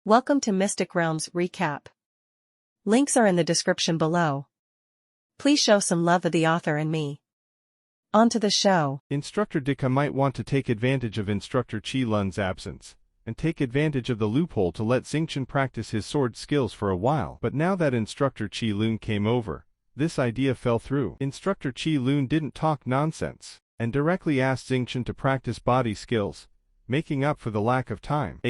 Welcome to Mystic Realms Recap. Links are in the description below. Please show some love of the author and me. On to the show. Instructor Dika might want to take advantage of Instructor Qi Lun's absence, and take advantage of the loophole to let Xingchen practice his sword skills for a while. But now that Instructor Qi Lun came over, this idea fell through. Instructor Qi Lun didn't talk nonsense, and directly asked Xingchen to practice body skills, making up for the lack of time.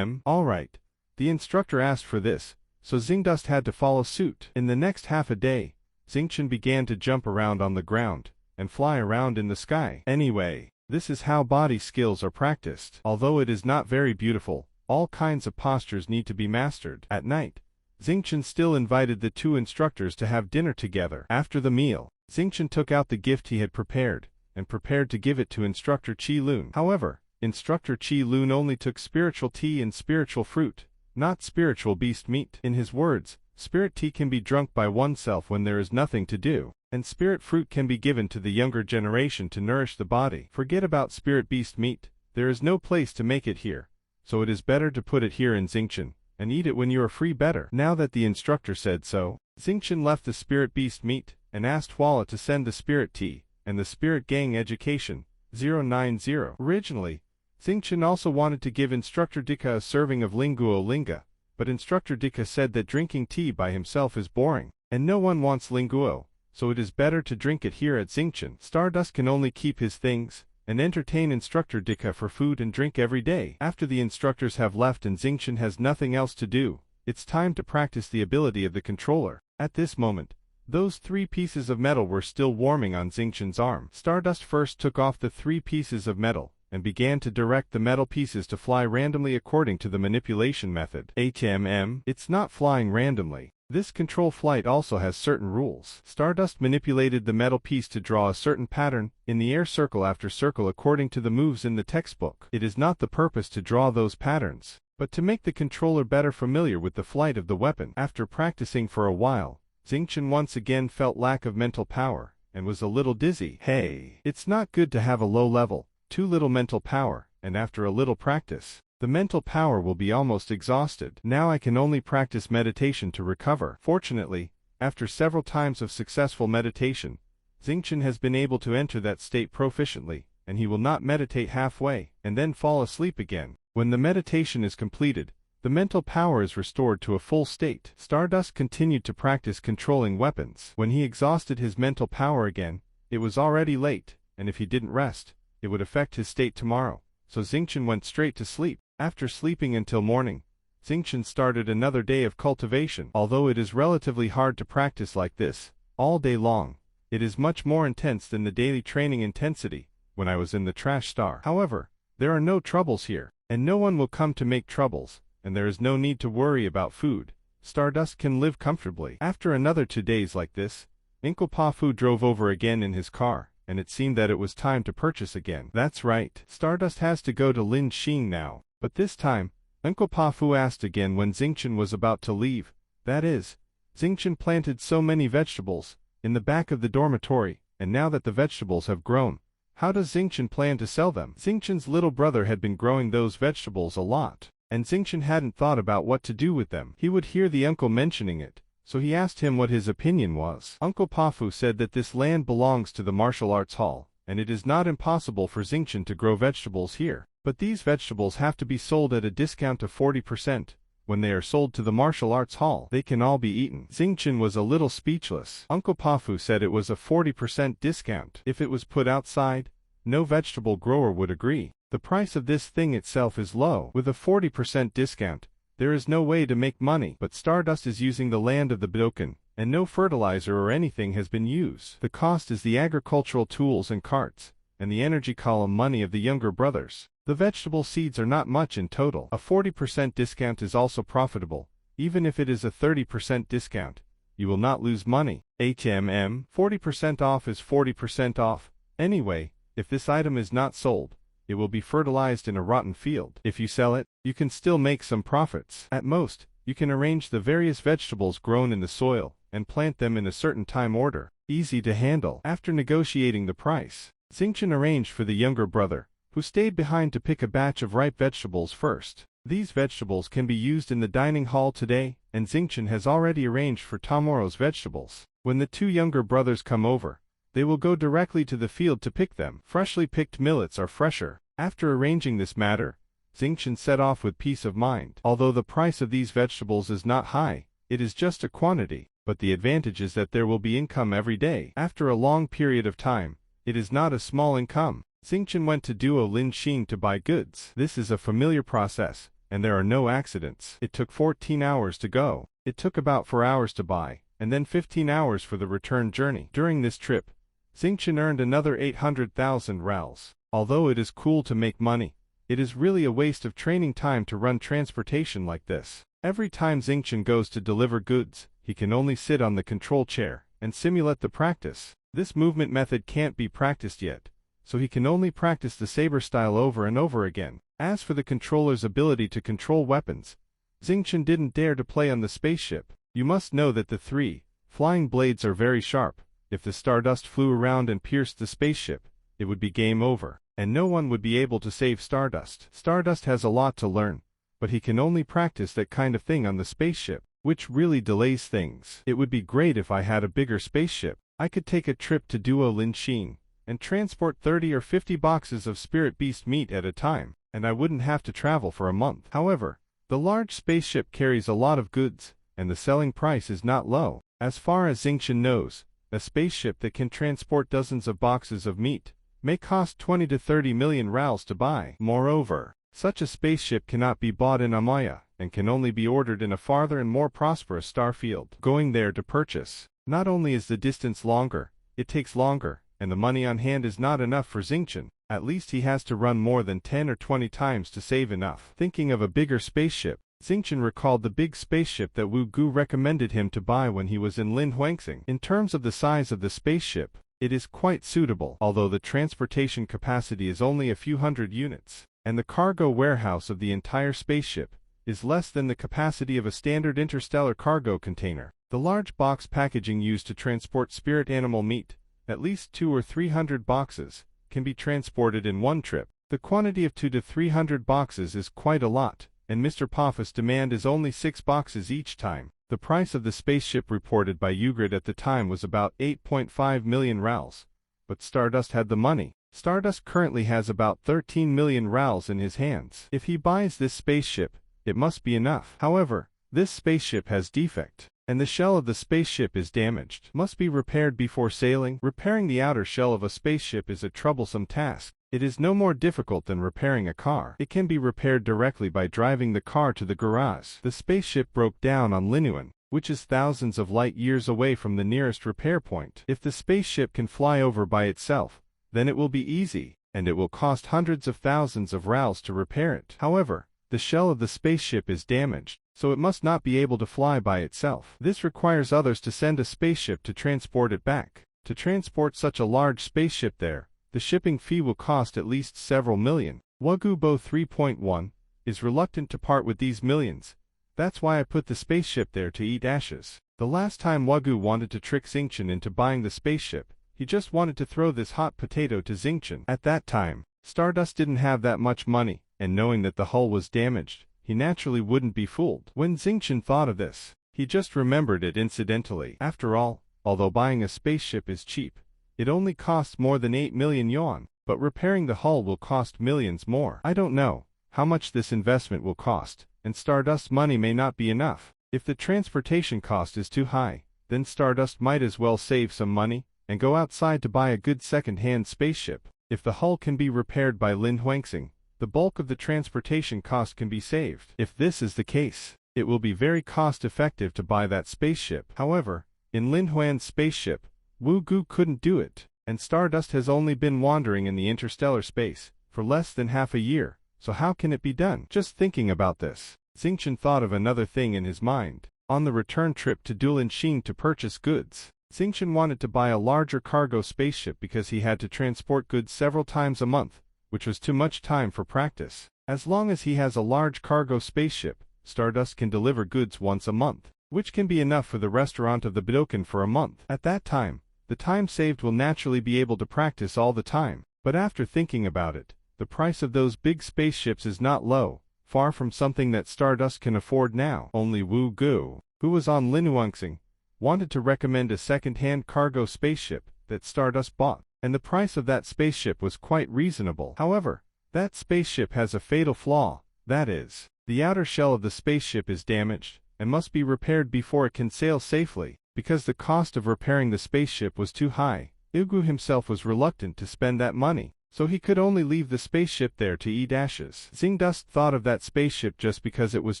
Alright. The instructor asked for this, so Xingdust had to follow suit. In the next half a day, Xingchen began to jump around on the ground, and fly around in the sky. Anyway, this is how body skills are practiced. Although it is not very beautiful, all kinds of postures need to be mastered. At night, Xingchen still invited the two instructors to have dinner together. After the meal, Xingchen took out the gift he had prepared, and prepared to give it to Instructor Qi Lun. However, Instructor Qi Lun only took spiritual tea and spiritual fruit, not spiritual beast meat. In his words, spirit tea can be drunk by oneself when there is nothing to do, and spirit fruit can be given to the younger generation to nourish the body. Forget about spirit beast meat, there is no place to make it here, so it is better to put it here in Xingchen, and eat it when you are free better. Now that the instructor said so, Xingchen left the spirit beast meat, and asked Huala to send the spirit tea, and the spirit gang education, 090. Originally, Xingchen also wanted to give Instructor Dika a serving of linguo linga, but Instructor Dika said that drinking tea by himself is boring, and no one wants linguo, so it is better to drink it here at Xingchen. Stardust can only keep his things, and entertain Instructor Dika for food and drink every day. After the instructors have left and Xingchen has nothing else to do, it's time to practice the ability of the controller. At this moment, those 3 pieces of metal were still warming on Xingchen's arm. Stardust first took off the 3 pieces of metal, and began to direct the metal pieces to fly randomly according to the manipulation method. It's not flying randomly. This control flight also has certain rules. Stardust manipulated the metal piece to draw a certain pattern in the air circle after circle according to the moves in the textbook. It is not the purpose to draw those patterns, but to make the controller better familiar with the flight of the weapon. After practicing for a while, Xingchen once again felt lack of mental power, and was a little dizzy. Hey, it's not good to have a low level, too little mental power, and after a little practice, the mental power will be almost exhausted. Now I can only practice meditation to recover. Fortunately, after several times of successful meditation, Xingchen has been able to enter that state proficiently, and he will not meditate halfway, and then fall asleep again. When the meditation is completed, the mental power is restored to a full state. Stardust continued to practice controlling weapons. When he exhausted his mental power again, it was already late, and if he didn't rest, it would affect his state tomorrow, so Xingchen went straight to sleep. After sleeping until morning, Xingchen started another day of cultivation. Although it is relatively hard to practice like this, all day long, it is much more intense than the daily training intensity, when I was in the trash star. However, there are no troubles here, and no one will come to make troubles, and there is no need to worry about food. Stardust can live comfortably. After another 2 days like this, Uncle Pafu drove over again in his car, and it seemed that it was time to purchase again. That's right, Stardust has to go to Lin Xing now. But this time, Uncle Pafu asked again when Xingchen was about to leave. That is, Xingchen planted so many vegetables in the back of the dormitory, and now that the vegetables have grown, how does Xingchen plan to sell them? Xingchen's little brother had been growing those vegetables a lot, and Xingchen hadn't thought about what to do with them. He would hear the uncle mentioning it, so he asked him what his opinion was. Uncle Pafu said that this land belongs to the martial arts hall, and it is not impossible for Xingchen to grow vegetables here. But these vegetables have to be sold at a discount of 40%. When they are sold to the martial arts hall, they can all be eaten. Xingchen was a little speechless. Uncle Pafu said it was a 40% discount. If it was put outside, no vegetable grower would agree. The price of this thing itself is low. With a 40% discount, there is no way to make money. But Stardust is using the land of the Budokan, and no fertilizer or anything has been used. The cost is the agricultural tools and carts, and the energy column money of the younger brothers. The vegetable seeds are not much in total. A 40% discount is also profitable. Even if it is a 30% discount, you will not lose money. 40% off is 40% off. Anyway, if this item is not sold, it will be fertilized in a rotten field. If you sell it, you can still make some profits. At most, you can arrange the various vegetables grown in the soil, and plant them in a certain time order. Easy to handle. After negotiating the price, Xingchen arranged for the younger brother, who stayed behind to pick a batch of ripe vegetables first. These vegetables can be used in the dining hall today, and Xingchen has already arranged for tomorrow's vegetables. When the two younger brothers come over, they will go directly to the field to pick them. Freshly picked millets are fresher. After arranging this matter, Xingchen set off with peace of mind. Although the price of these vegetables is not high, it is just a quantity, but the advantage is that there will be income every day. After a long period of time, it is not a small income. Xingchen went to Duo Linxing to buy goods. This is a familiar process, and there are no accidents. It took 14 hours to go. It took about 4 hours to buy, and then 15 hours for the return journey. During this trip, Xingchen earned another 800,000 rels. Although it is cool to make money, it is really a waste of training time to run transportation like this. Every time Xingchen goes to deliver goods, he can only sit on the control chair and simulate the practice. This movement method can't be practiced yet, so he can only practice the saber style over and over again. As for the controller's ability to control weapons, Xingchen didn't dare to play on the spaceship. You must know that the 3 flying blades are very sharp. If the stardust flew around and pierced the spaceship, it would be game over, and no one would be able to save Stardust. Stardust has a lot to learn, but he can only practice that kind of thing on the spaceship, which really delays things. It would be great if I had a bigger spaceship. I could take a trip to Duo Linxing and transport 30 or 50 boxes of spirit beast meat at a time, and I wouldn't have to travel for a month. However, the large spaceship carries a lot of goods, and the selling price is not low. As far as Xingchen knows, a spaceship that can transport dozens of boxes of meat may cost 20 to 30 million rals to buy. Moreover, such a spaceship cannot be bought in Amaya, and can only be ordered in a farther and more prosperous star field. Going there to purchase, not only is the distance longer, it takes longer, and the money on hand is not enough for Xingchen. At least he has to run more than 10 or 20 times to save enough. Thinking of a bigger spaceship, Xingchen recalled the big spaceship that Wu Gu recommended him to buy when he was in Lin Huangxing. In terms of the size of the spaceship, it is quite suitable, although the transportation capacity is only a few hundred units, and the cargo warehouse of the entire spaceship is less than the capacity of a standard interstellar cargo container. The large box packaging used to transport spirit animal meat, at least 200 or 300 boxes, can be transported in one trip. The quantity of 200 to 300 boxes is quite a lot, and Mr. Poffa's demand is only 6 boxes each time. The price of the spaceship reported by Ugrid at the time was about 8.5 million rals, but Stardust had the money. Stardust currently has about 13 million rals in his hands. If he buys this spaceship, it must be enough. However, this spaceship has defect, and the shell of the spaceship is damaged. Must be repaired before sailing. Repairing the outer shell of a spaceship is a troublesome task. It is no more difficult than repairing a car. It can be repaired directly by driving the car to the garage. The spaceship broke down on Linuan, which is thousands of light years away from the nearest repair point. If the spaceship can fly over by itself, then it will be easy, and it will cost hundreds of thousands of rals to repair it. However, the shell of the spaceship is damaged, so it must not be able to fly by itself. This requires others to send a spaceship to transport it back. To transport such a large spaceship there, the shipping fee will cost at least several million. Wagubo 3.1 is reluctant to part with these millions. That's why I put the spaceship there to eat ashes. The last time Wagu wanted to trick Xingchen into buying the spaceship, he just wanted to throw this hot potato to Xingchen. At that time, Stardust didn't have that much money, and knowing that the hull was damaged, he naturally wouldn't be fooled. When Xingchen thought of this, he just remembered it incidentally. After all, although buying a spaceship is cheap, it only costs more than 8 million yuan, but repairing the hull will cost millions more. I don't know how much this investment will cost, and Stardust's money may not be enough. If the transportation cost is too high, then Stardust might as well save some money and go outside to buy a good second-hand spaceship. If the hull can be repaired by Lin Huangxing, the bulk of the transportation cost can be saved. If this is the case, it will be very cost-effective to buy that spaceship. However, in Lin Huan's spaceship, Wu Gu couldn't do it, and Stardust has only been wandering in the interstellar space for less than half a year, so how can it be done? Just thinking about this, Xingchen thought of another thing in his mind. On the return trip to Dulinxing to purchase goods, Xingchen wanted to buy a larger cargo spaceship because he had to transport goods several times a month, which was too much time for practice. As long as he has a large cargo spaceship, Stardust can deliver goods once a month, which can be enough for the restaurant of the Budokan for a month. At that time, the time saved will naturally be able to practice all the time. But after thinking about it, the price of those big spaceships is not low, far from something that Stardust can afford now. Only Wu Gu, who was on Linuanxing, wanted to recommend a second-hand cargo spaceship that Stardust bought, and the price of that spaceship was quite reasonable. However, that spaceship has a fatal flaw, that is, the outer shell of the spaceship is damaged, and must be repaired before it can sail safely. Because the cost of repairing the spaceship was too high, Ugu himself was reluctant to spend that money, so he could only leave the spaceship there to eat ashes. Zingdust thought of that spaceship just because it was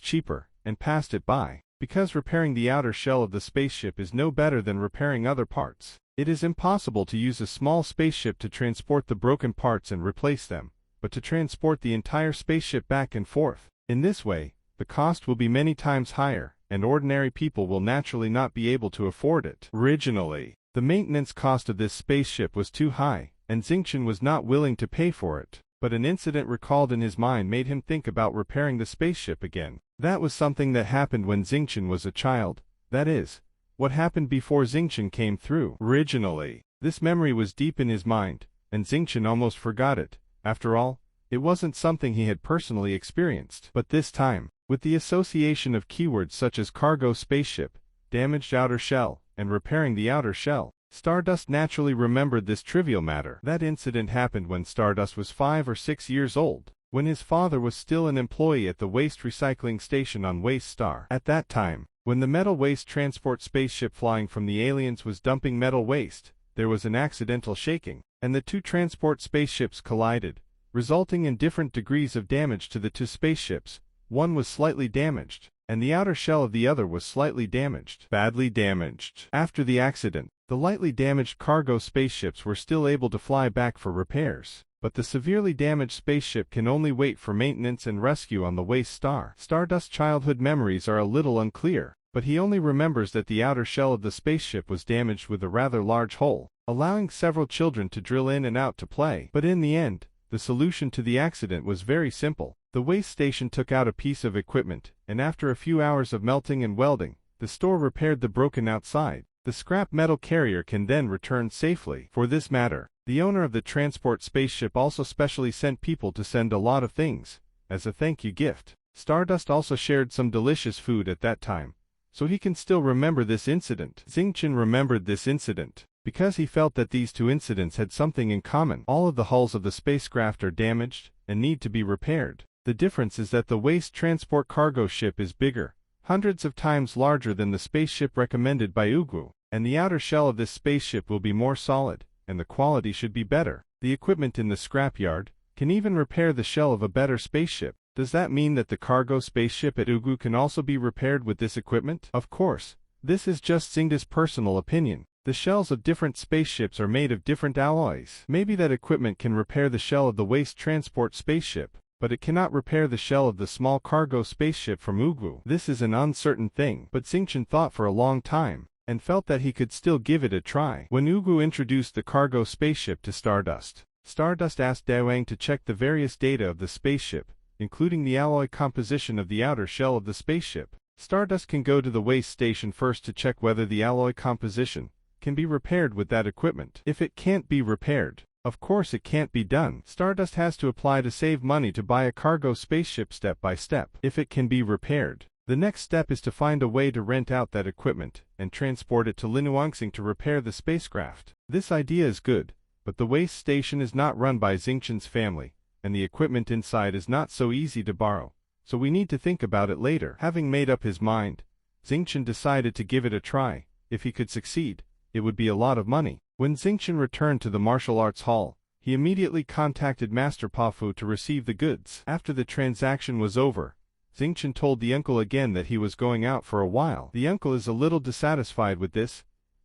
cheaper, and passed it by. Because repairing the outer shell of the spaceship is no better than repairing other parts. It is impossible to use a small spaceship to transport the broken parts and replace them, but to transport the entire spaceship back and forth. In this way, the cost will be many times higher, and ordinary people will naturally not be able to afford it. Originally, the maintenance cost of this spaceship was too high, and Xingchen was not willing to pay for it, but an incident recalled in his mind made him think about repairing the spaceship again. That was something that happened when Xingchen was a child, that is, what happened before Xingchen came through. Originally, this memory was deep in his mind, and Xingchen almost forgot it. After all, it wasn't something he had personally experienced. But this time, with the association of keywords such as cargo spaceship, damaged outer shell, and repairing the outer shell, Stardust naturally remembered this trivial matter. That incident happened when Stardust was 5 or 6 years old, when his father was still an employee at the waste recycling station on Waste Star. At that time, when the metal waste transport spaceship flying from the aliens was dumping metal waste, there was an accidental shaking, and the two transport spaceships collided, resulting in different degrees of damage to the two spaceships. One was slightly damaged, and the outer shell of the other was slightly damaged. Badly damaged. After the accident, the lightly damaged cargo spaceships were still able to fly back for repairs, but the severely damaged spaceship can only wait for maintenance and rescue on the Waste Star. Stardust's childhood memories are a little unclear, but he only remembers that the outer shell of the spaceship was damaged with a rather large hole, allowing several children to drill in and out to play. But in the end, the solution to the accident was very simple. The waste station took out a piece of equipment, and after a few hours of melting and welding, the store repaired the broken outside. The scrap metal carrier can then return safely. For this matter, the owner of the transport spaceship also specially sent people to send a lot of things, as a thank you gift. Stardust also shared some delicious food at that time, so he can still remember this incident. Xingchen remembered this incident because he felt that these two incidents had something in common. All of the hulls of the spacecraft are damaged and need to be repaired. The difference is that the waste transport cargo ship is bigger, hundreds of times larger than the spaceship recommended by Ugu, and the outer shell of this spaceship will be more solid, and the quality should be better. The equipment in the scrapyard can even repair the shell of a better spaceship. Does that mean that the cargo spaceship at Ugu can also be repaired with this equipment? Of course, this is just Xingda's personal opinion. The shells of different spaceships are made of different alloys. Maybe that equipment can repair the shell of the waste transport spaceship, but it cannot repair the shell of the small cargo spaceship from Ugu. This is an uncertain thing, but Xingchen thought for a long time, and felt that he could still give it a try. When Ugu introduced the cargo spaceship to Stardust, Stardust asked Dawang to check the various data of the spaceship, including the alloy composition of the outer shell of the spaceship. Stardust can go to the waste station first to check whether the alloy composition can be repaired with that equipment. If it can't be repaired, of course it can't be done. Stardust has to apply to save money to buy a cargo spaceship step by step. If it can be repaired, the next step is to find a way to rent out that equipment and transport it to Linuanxing to repair the spacecraft. This idea is good, but the waste station is not run by Xingchen's family, and the equipment inside is not so easy to borrow, so we need to think about it later. Having made up his mind, Xingchen decided to give it a try. If he could succeed, it would be a lot of money. When Xingchen returned to the martial arts hall, he immediately contacted Master Pafu to receive the goods. After the transaction was over, Xingchen told the uncle again that he was going out for a while. The uncle is a little dissatisfied with this.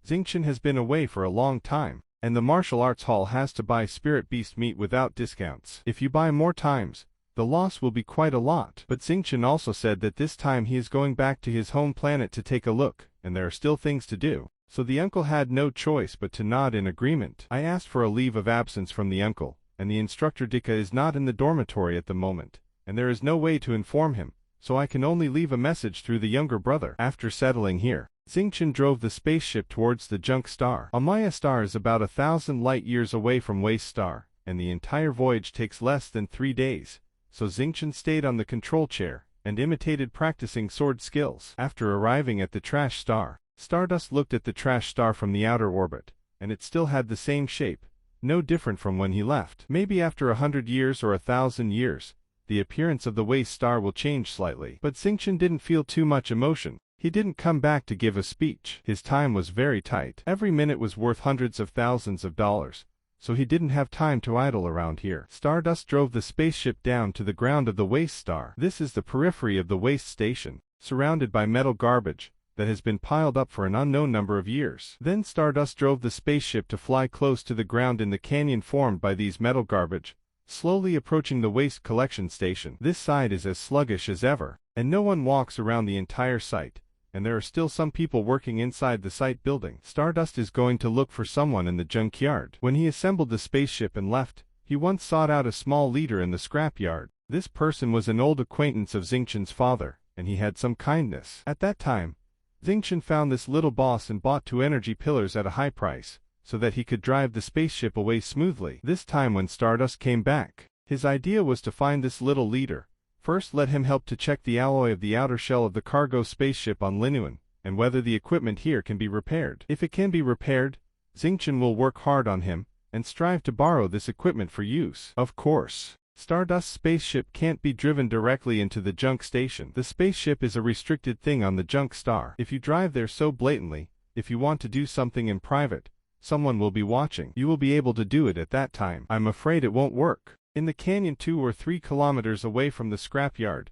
Xingchen has been away for a long time, and the martial arts hall has to buy spirit beast meat without discounts. If you buy more times, the loss will be quite a lot. But Xingchen also said that this time he is going back to his home planet to take a look, and there are still things to do. So the uncle had no choice but to nod in agreement. I asked for a leave of absence from the uncle, and the instructor Dika is not in the dormitory at the moment, and there is no way to inform him, so I can only leave a message through the younger brother. After settling here, Xingchen drove the spaceship towards the junk star. Amaya Star is about 1,000 light-years away from Waste Star, and the entire voyage takes less than 3 days. so Xingqian stayed on the control chair and imitated practicing sword skills. After arriving at the trash star, Stardust looked at the trash star from the outer orbit, and it still had the same shape, no different from when he left. Maybe after 100 years or 1,000 years, the appearance of the waste star will change slightly. But Xingqian didn't feel too much emotion. He didn't come back to give a speech. His time was very tight. Every minute was worth hundreds of thousands of dollars, so he didn't have time to idle around here. Stardust drove the spaceship down to the ground of the waste star. This is the periphery of the waste station, surrounded by metal garbage that has been piled up for an unknown number of years. Then Stardust drove the spaceship to fly close to the ground in the canyon formed by these metal garbage, slowly approaching the waste collection station. This site is as sluggish as ever, and no one walks around the entire site, and there are still some people working inside the site building. Stardust is going to look for someone in the junkyard. When he assembled the spaceship and left, he once sought out a small leader in the scrapyard. This person was an old acquaintance of Xingqian's father, and he had some kindness. At that time, Xingqian found this little boss and bought 2 energy pillars at a high price, so that he could drive the spaceship away smoothly. This time when Stardust came back, his idea was to find this little leader. First, let him help to check the alloy of the outer shell of the cargo spaceship on Linuan, and whether the equipment here can be repaired. If it can be repaired, Xingqian will work hard on him, and strive to borrow this equipment for use. Of course, Stardust's spaceship can't be driven directly into the junk station. The spaceship is a restricted thing on the junk star. If you drive there so blatantly, if you want to do something in private, someone will be watching. You will be able to do it at that time. I'm afraid it won't work. In the canyon 2 or 3 kilometers away from the scrapyard,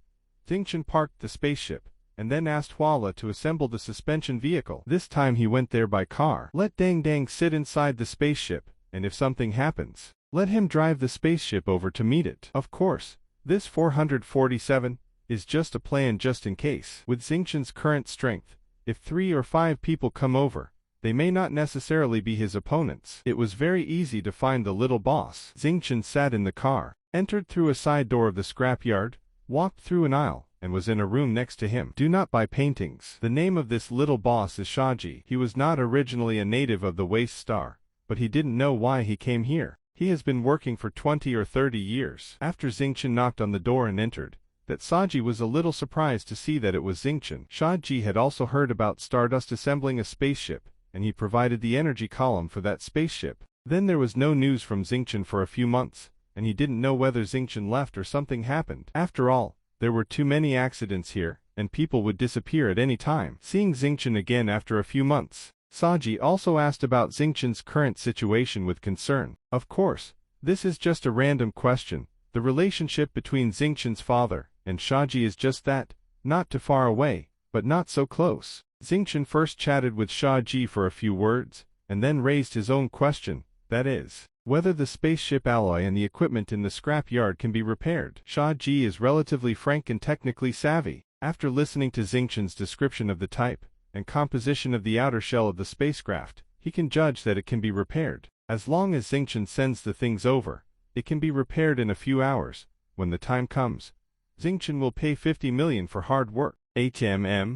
Xingqian parked the spaceship, and then asked Huala to assemble the suspension vehicle. This time he went there by car. Let Dang Dang sit inside the spaceship, and if something happens, let him drive the spaceship over to meet it. Of course, this 447 is just a plan just in case. With Xingqian's current strength, if 3 or 5 people come over, they may not necessarily be his opponents. It was very easy to find the little boss. Xingqian sat in the car, entered through a side door of the scrapyard, walked through an aisle, and was in a room next to him. Do not buy paintings. The name of this little boss is Shaji. He was not originally a native of the waste star, but he didn't know why he came here. He has been working for 20 or 30 years. After Xingqian knocked on the door and entered, that Shaji was a little surprised to see that it was Xingqian. Shaji had also heard about Stardust assembling a spaceship, and he provided the energy column for that spaceship. Then there was no news from Xingqian for a few months, and he didn't know whether Xingqian left or something happened. After all, there were too many accidents here, and people would disappear at any time. Seeing Xingqian again after a few months, Shaji also asked about Xingqian's current situation with concern. Of course, this is just a random question. The relationship between Xingqian's father and Shaji is just that, not too far away, but not so close. Xingqian first chatted with Shaji for a few words, and then raised his own question, that is, whether the spaceship alloy and the equipment in the scrapyard can be repaired. Shaji is relatively frank and technically savvy. After listening to Xingqian's description of the type and composition of the outer shell of the spacecraft, he can judge that it can be repaired. As long as Xingqian sends the things over, it can be repaired in a few hours. When the time comes, Xingqian will pay 50 million for hard work. It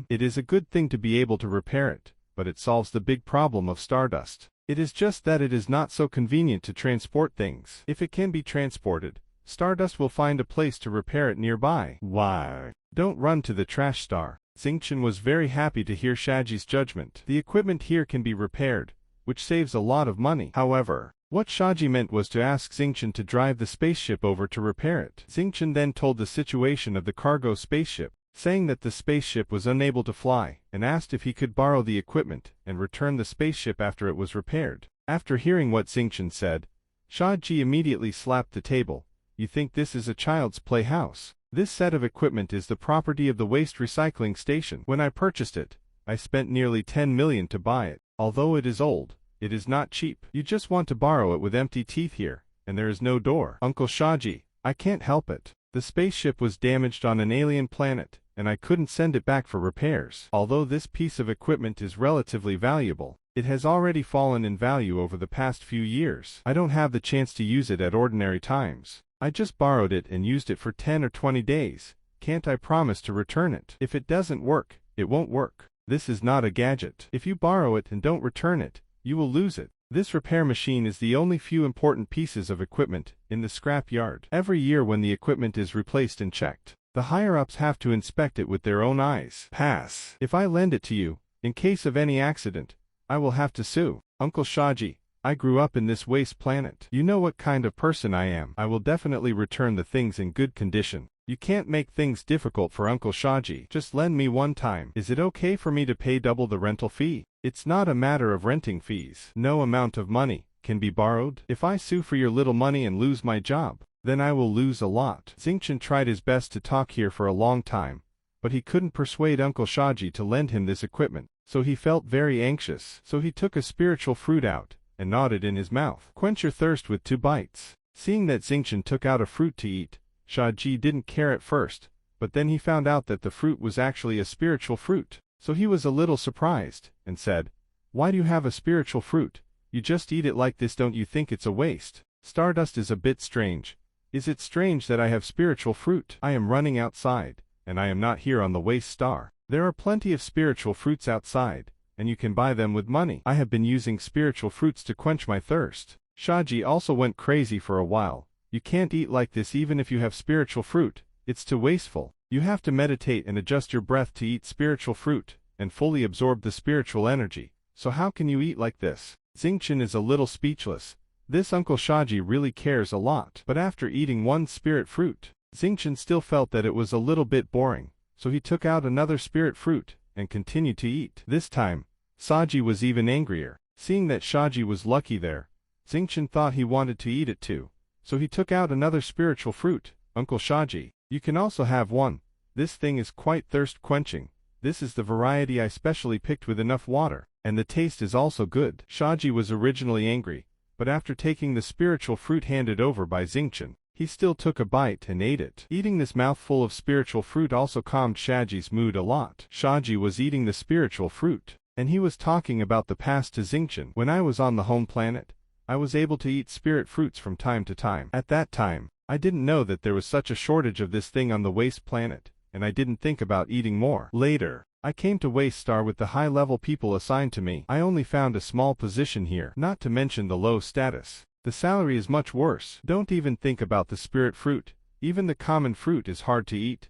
is a good thing to be able to repair it, but it solves the big problem of Stardust. It is just that it is not so convenient to transport things. If it can be transported, Stardust will find a place to repair it nearby. Why? Don't run to the trash star. Xingqian was very happy to hear Shaji's judgment. The equipment here can be repaired, which saves a lot of money. However, what Shaji meant was to ask Xingqian to drive the spaceship over to repair it. Xingqian then told the situation of the cargo spaceship, saying that the spaceship was unable to fly, and asked if he could borrow the equipment and return the spaceship after it was repaired. After hearing what Xingqian said, Shaji immediately slapped the table. You think this is a child's playhouse? This set of equipment is the property of the waste recycling station. When I purchased it, I spent nearly 10 million to buy it. Although it is old, it is not cheap. You just want to borrow it with empty teeth here, and there is no door. Uncle Shaji, I can't help it. The spaceship was damaged on an alien planet, and I couldn't send it back for repairs. Although this piece of equipment is relatively valuable, it has already fallen in value over the past few years. I don't have the chance to use it at ordinary times. I just borrowed it and used it for 10 or 20 days. Can't I promise to return it? If it doesn't work, it won't work. This is not a gadget. If you borrow it and don't return it, you will lose it. This repair machine is the only few important pieces of equipment in the scrap yard. Every year when the equipment is replaced and checked, the higher-ups have to inspect it with their own eyes. Pass. If I lend it to you, in case of any accident, I will have to sue. Uncle Shaji, I grew up in this waste planet. You know what kind of person I am. I will definitely return the things in good condition. You can't make things difficult for Uncle Shaji. Just lend me one time. Is it okay for me to pay double the rental fee? It's not a matter of renting fees. No amount of money can be borrowed. If I sue for your little money and lose my job, then I will lose a lot. Xingchen tried his best to talk here for a long time, but he couldn't persuade Uncle Shaji to lend him this equipment, so he felt very anxious. So he took a spiritual fruit out and gnawed it in his mouth. Quench your thirst with 2 bites. Seeing that Xingchen took out a fruit to eat, Shaji didn't care at first, but then he found out that the fruit was actually a spiritual fruit. So he was a little surprised, and said, "Why do you have a spiritual fruit? You just eat it like this, don't you think it's a waste? Stardust is a bit strange. Is it strange that I have spiritual fruit? I am running outside, and I am not here on the waste star. There are plenty of spiritual fruits outside, and you can buy them with money. I have been using spiritual fruits to quench my thirst." Shaji also went crazy for a while. You can't eat like this even if you have spiritual fruit. It's too wasteful. You have to meditate and adjust your breath to eat spiritual fruit, and fully absorb the spiritual energy. So how can you eat like this? Xingchen is a little speechless. This Uncle Shaji really cares a lot. But after eating one spirit fruit, Xingchen still felt that it was a little bit boring, so he took out another spirit fruit, and continued to eat. This time, Shaji was even angrier. Seeing that Shaji was lucky there, Xingchen thought he wanted to eat it too, so he took out another spiritual fruit. "Uncle Shaji, you can also have one. This thing is quite thirst-quenching. This is the variety I specially picked with enough water, and the taste is also good." Shaji was originally angry, but after taking the spiritual fruit handed over by Xingchen, he still took a bite and ate it. Eating this mouthful of spiritual fruit also calmed Shaji's mood a lot. Shaji was eating the spiritual fruit, and he was talking about the past to Xingchen. "When I was on the home planet, I was able to eat spirit fruits from time to time. At that time, I didn't know that there was such a shortage of this thing on the waste planet, and I didn't think about eating more. Later, I came to Waste Star with the high-level people assigned to me. I only found a small position here, not to mention the low status. The salary is much worse. Don't even think about the spirit fruit. Even the common fruit is hard to eat.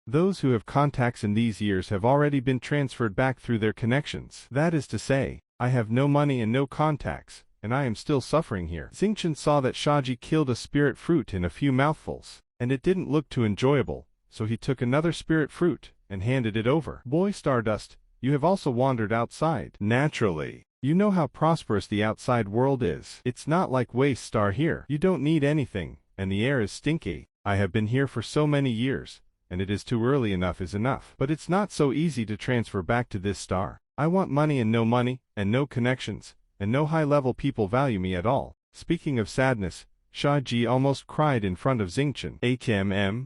Those who have contacts in these years have already been transferred back through their connections. That is to say, I have no money and no contacts, and I am still suffering here." Xingchen saw that Shaji killed a spirit fruit in a few mouthfuls, and it didn't look too enjoyable, so he took another spirit fruit and handed it over. "Boy Stardust, you have also wandered outside." "Naturally. You know how prosperous the outside world is. It's not like Waste Star here. You don't need anything, and the air is stinky. I have been here for so many years, and it is too early. Enough is enough. But it's not so easy to transfer back to this star. I want money, and no connections, and no high-level people value me at all." Speaking of sadness, Shaji almost cried in front of Xingchen.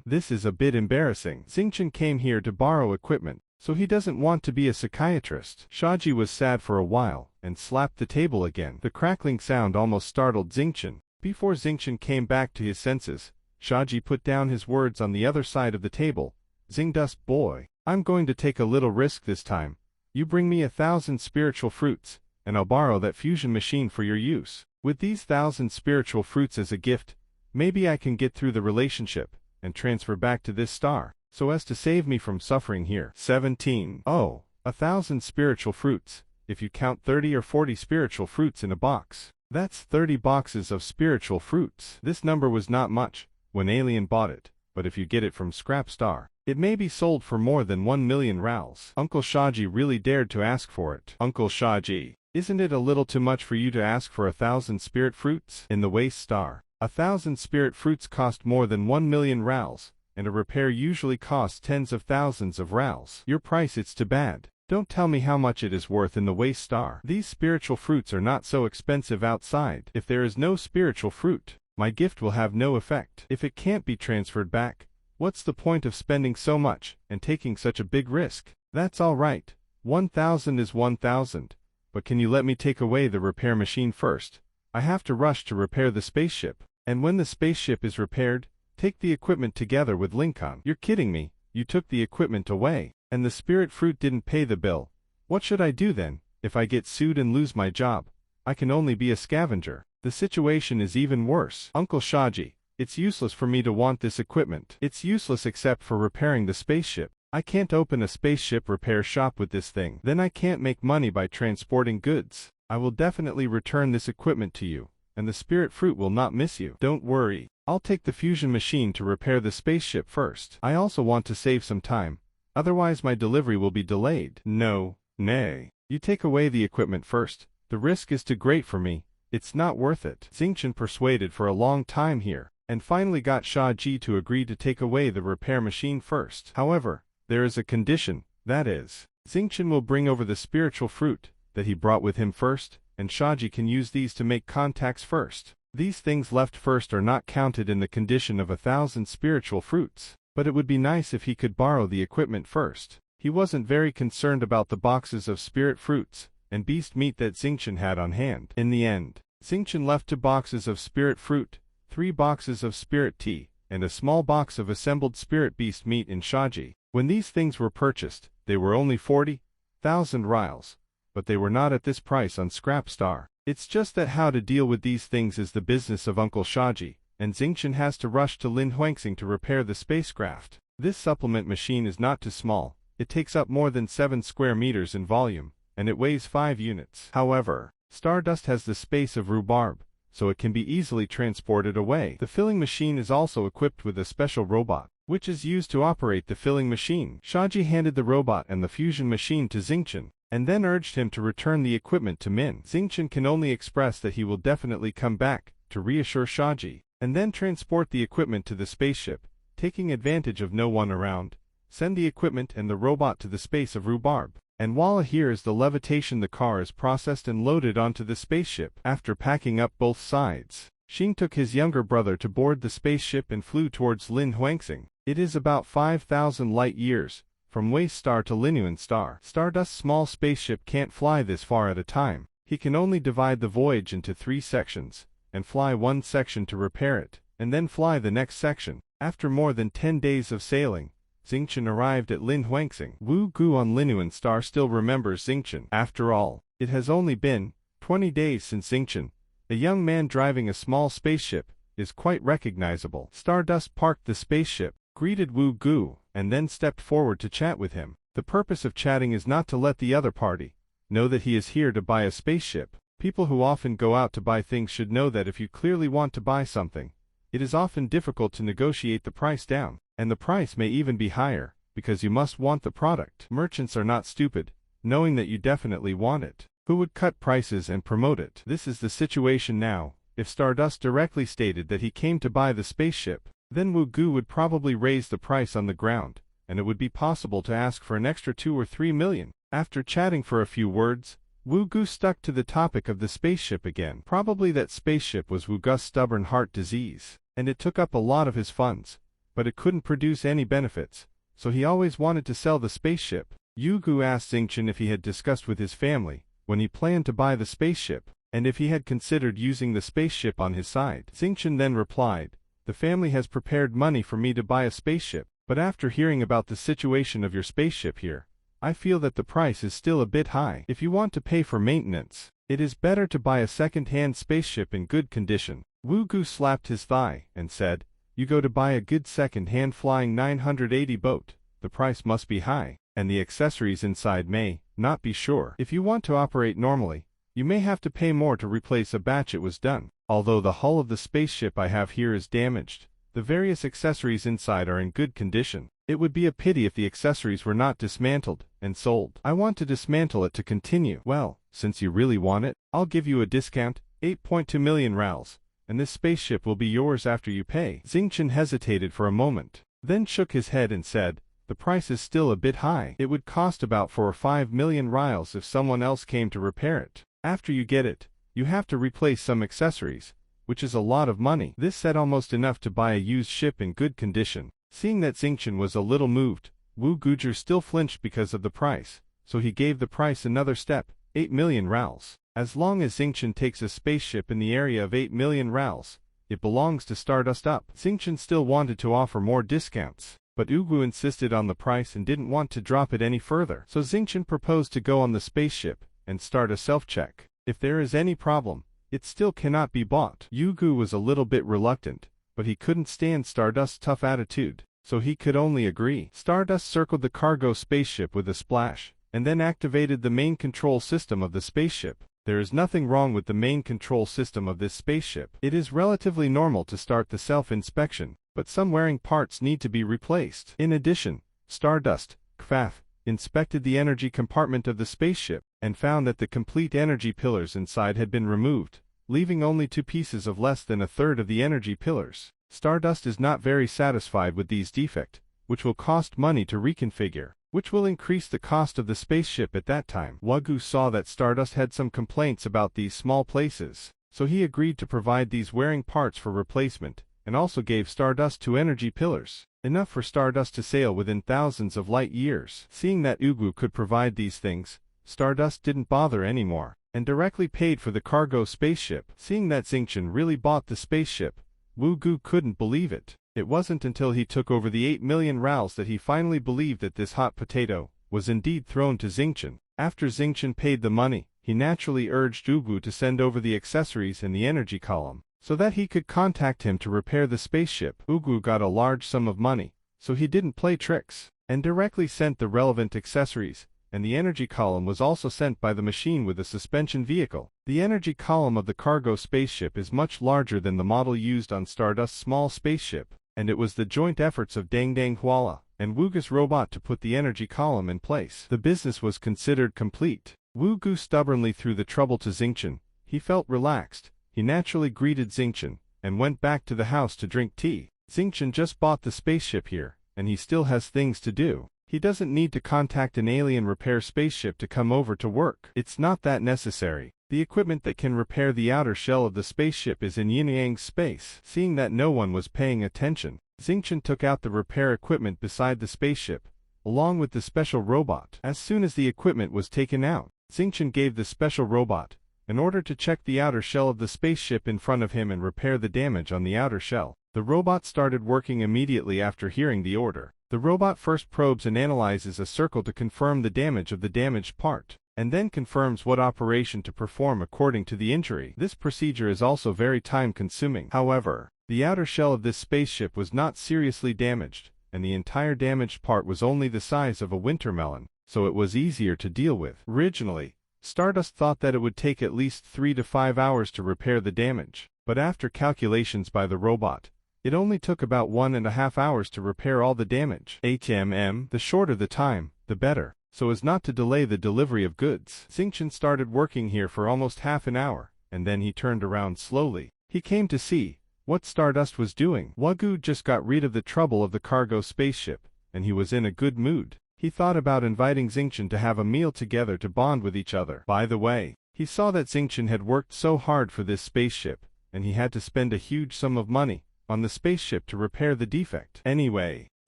This is a bit embarrassing. Xingchen came here to borrow equipment, so he doesn't want to be a psychiatrist. Shaji was sad for a while, and slapped the table again. The crackling sound almost startled Xingchen. Before Xingchen came back to his senses, Shaji put down his words on the other side of the table. "Xingdust boy, I'm going to take a little risk this time. You bring me 1,000 spiritual fruits, and I'll borrow that fusion machine for your use. With these 1,000 spiritual fruits as a gift, maybe I can get through the relationship, and transfer back to this star, so as to save me from suffering here." 17. Oh, 1,000 spiritual fruits. If you count 30 or 40 spiritual fruits in a box, that's 30 boxes of spiritual fruits. This number was not much when Alien bought it, but if you get it from Scrap Star, it may be sold for more than 1,000,000 rals. Uncle Shaji really dared to ask for it. "Uncle Shaji, isn't it a little too much for you to ask for 1,000 spirit fruits? In the Waste Star, 1,000 spirit fruits cost more than 1,000,000 rals, and a repair usually costs tens of thousands of rals. Your price, it's too bad. Don't tell me how much it is worth in the Waste Star. These spiritual fruits are not so expensive outside. If there is no spiritual fruit, my gift will have no effect. If it can't be transferred back, what's the point of spending so much and taking such a big risk? That's all right. 1,000 is 1,000. But can you let me take away the repair machine first? I have to rush to repair the spaceship. And when the spaceship is repaired, take the equipment together with Lincoln." "You're kidding me. You took the equipment away, and the spirit fruit didn't pay the bill. What should I do then, if I get sued and lose my job? I can only be a scavenger. The situation is even worse. Uncle Shaji, it's useless for me to want this equipment. It's useless except for repairing the spaceship. I can't open a spaceship repair shop with this thing. Then I can't make money by transporting goods. I will definitely return this equipment to you, and the spirit fruit will not miss you. Don't worry. I'll take the fusion machine to repair the spaceship first. I also want to save some time, otherwise my delivery will be delayed. No, nay. You take away the equipment first. The risk is too great for me. It's not worth it. Xingqian persuaded for a long time here, and finally got Shaji to agree to take away the repair machine first. However, there is a condition, that is, Xingqian will bring over the spiritual fruit that he brought with him first, and Shaji can use these to make contacts first. These things left first are not counted in the condition of 1,000 spiritual fruits, but it would be nice if he could borrow the equipment first. He wasn't very concerned about the boxes of spirit fruits and beast meat that Xingqian had on hand. In the end, Xingqian left 2 boxes of spirit fruit, 3 boxes of spirit tea, and a small box of assembled spirit beast meat in Shaji. When these things were purchased, they were only 40,000 rials, but they were not at this price on Scrap Star. It's just that how to deal with these things is the business of Uncle Shaji, and Xingqian has to rush to Lin Huangxing to repair the spacecraft. This supplement machine is not too small. It takes up more than 7 square meters in volume, and it weighs 5 units. However, Stardust has the space of rhubarb, so it can be easily transported away. The filling machine is also equipped with a special robot, which is used to operate the filling machine. Shaji handed the robot and the fusion machine to Xingqian, and then urged him to return the equipment to Min. Xingqian can only express that he will definitely come back, to reassure Shaji, and then transport the equipment to the spaceship, taking advantage of no one around. Send the equipment and the robot to the space of rhubarb. And while here is the levitation, the car is processed and loaded onto the spaceship. After packing up both sides, Xing took his younger brother to board the spaceship and flew towards Lin Huangxing. It is about 5,000 light years from Waste Star to Linuan Star. Stardust's small spaceship can't fly this far at a time. He can only divide the voyage into 3 sections, and fly one section to repair it, and then fly the next section. After more than 10 days of sailing, Xingqian arrived at Lin Huangxing. Wu Gu on Linuan Star still remembers Xingqian. After all, it has only been 20 days since Xingqian, a young man driving a small spaceship, is quite recognizable. Stardust parked the spaceship, greeted Wu Gu, and then stepped forward to chat with him. The purpose of chatting is not to let the other party know that he is here to buy a spaceship. People who often go out to buy things should know that if you clearly want to buy something, it is often difficult to negotiate the price down, and the price may even be higher, because you must want the product. Merchants are not stupid, knowing that you definitely want it. Who would cut prices and promote it? This is the situation now. If Stardust directly stated that he came to buy the spaceship, then Wu Gu would probably raise the price on the ground, and it would be possible to ask for an extra 2 or 3 million. After chatting for a few words, Wu Gu stuck to the topic of the spaceship again. Probably that spaceship was Wu Gu's stubborn heart disease, and it took up a lot of his funds, but it couldn't produce any benefits, so he always wanted to sell the spaceship. Wu Gu asked Xingqian if he had discussed with his family when he planned to buy the spaceship, and if he had considered using the spaceship on his side. Xingqian then replied, "The family has prepared money for me to buy a spaceship, but after hearing about the situation of your spaceship here, I feel that the price is still a bit high. If you want to pay for maintenance, it is better to buy a second-hand spaceship in good condition." Wu Gu slapped his thigh and said, "You go to buy a good second-hand flying 980 boat, the price must be high, and the accessories inside may not be sure. If you want to operate normally, you may have to pay more to replace a batch it was done. Although the hull of the spaceship I have here is damaged, the various accessories inside are in good condition. It would be a pity if the accessories were not dismantled and sold. I want to dismantle it to continue." "Well, since you really want it, I'll give you a discount, 8.2 million rials, and this spaceship will be yours after you pay." Xingqian hesitated for a moment, then shook his head and said, "The price is still a bit high. It would cost about 4 or 5 million rials if someone else came to repair it. After you get it, you have to replace some accessories, which is a lot of money." This said almost enough to buy a used ship in good condition. Seeing that Xingqian was a little moved, Wu Guju still flinched because of the price, so he gave the price another step, 8 million rials. As long as Xingqian takes a spaceship in the area of 8 million rials, it belongs to Stardust Up. Xingqian still wanted to offer more discounts, but Ugu insisted on the price and didn't want to drop it any further. So Xingqian proposed to go on the spaceship and start a self-check. If there is any problem, it still cannot be bought. Ugu was a little bit reluctant, but he couldn't stand Stardust's tough attitude, so he could only agree. Stardust circled the cargo spaceship with a splash, and then activated the main control system of the spaceship. There is nothing wrong with the main control system of this spaceship. It is relatively normal to start the self-inspection, but some wearing parts need to be replaced. In addition, Stardust, Kfaf, inspected the energy compartment of the spaceship, and found that the complete energy pillars inside had been removed, leaving only 2 pieces of less than a third of the energy pillars. Stardust is not very satisfied with these defects, which will cost money to reconfigure, which will increase the cost of the spaceship at that time. Wagu saw that Stardust had some complaints about these small places, so he agreed to provide these wearing parts for replacement, and also gave Stardust 2 energy pillars, enough for Stardust to sail within thousands of light years. Seeing that Ugu could provide these things, Stardust didn't bother anymore, and directly paid for the cargo spaceship. Seeing that Xingqian really bought the spaceship, Ugu couldn't believe it. It wasn't until he took over the 8 million rals that he finally believed that this hot potato was indeed thrown to Xingqian. After Xingqian paid the money, he naturally urged Ugu to send over the accessories and the energy column, so that he could contact him to repair the spaceship. Ugu got a large sum of money, so he didn't play tricks, and directly sent the relevant accessories, and the energy column was also sent by the machine with a suspension vehicle. The energy column of the cargo spaceship is much larger than the model used on Stardust's small spaceship, and it was the joint efforts of Dang Dang Huala and Wugu's robot to put the energy column in place. The business was considered complete. Wugu stubbornly threw the trouble to Xingqian. He felt relaxed. He naturally greeted Xingqian, and went back to the house to drink tea. Xingqian just bought the spaceship here, and he still has things to do. He doesn't need to contact an alien repair spaceship to come over to work. It's not that necessary. The equipment that can repair the outer shell of the spaceship is in Yin-Yang's space. Seeing that no one was paying attention, Xingqian took out the repair equipment beside the spaceship, along with the special robot. As soon as the equipment was taken out, Xingqian gave the special robot an order to check the outer shell of the spaceship in front of him and repair the damage on the outer shell. The robot started working immediately after hearing the order. The robot first probes and analyzes a circle to confirm the damage of the damaged part, and then confirms what operation to perform according to the injury. This procedure is also very time-consuming. However, the outer shell of this spaceship was not seriously damaged, and the entire damaged part was only the size of a winter melon, so it was easier to deal with. Originally, Stardust thought that it would take at least 3 to 5 hours to repair the damage, but after calculations by the robot, it only took about 1.5 hours to repair all the damage. The shorter the time, the better, so as not to delay the delivery of goods. Xingqian started working here for almost half an hour, and then he turned around slowly. He came to see what Stardust was doing. Wagu just got rid of the trouble of the cargo spaceship, and he was in a good mood. He thought about inviting Xingqian to have a meal together to bond with each other. By the way, he saw that Xingqian had worked so hard for this spaceship, and he had to spend a huge sum of money on the spaceship to repair the defect. Anyway,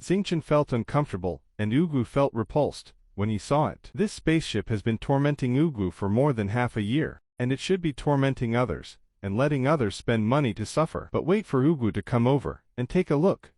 Xingqian felt uncomfortable, and Ugu felt repulsed when he saw it. This spaceship has been tormenting Ugu for more than half a year, and it should be tormenting others, and letting others spend money to suffer. But wait for Ugu to come over and take a look.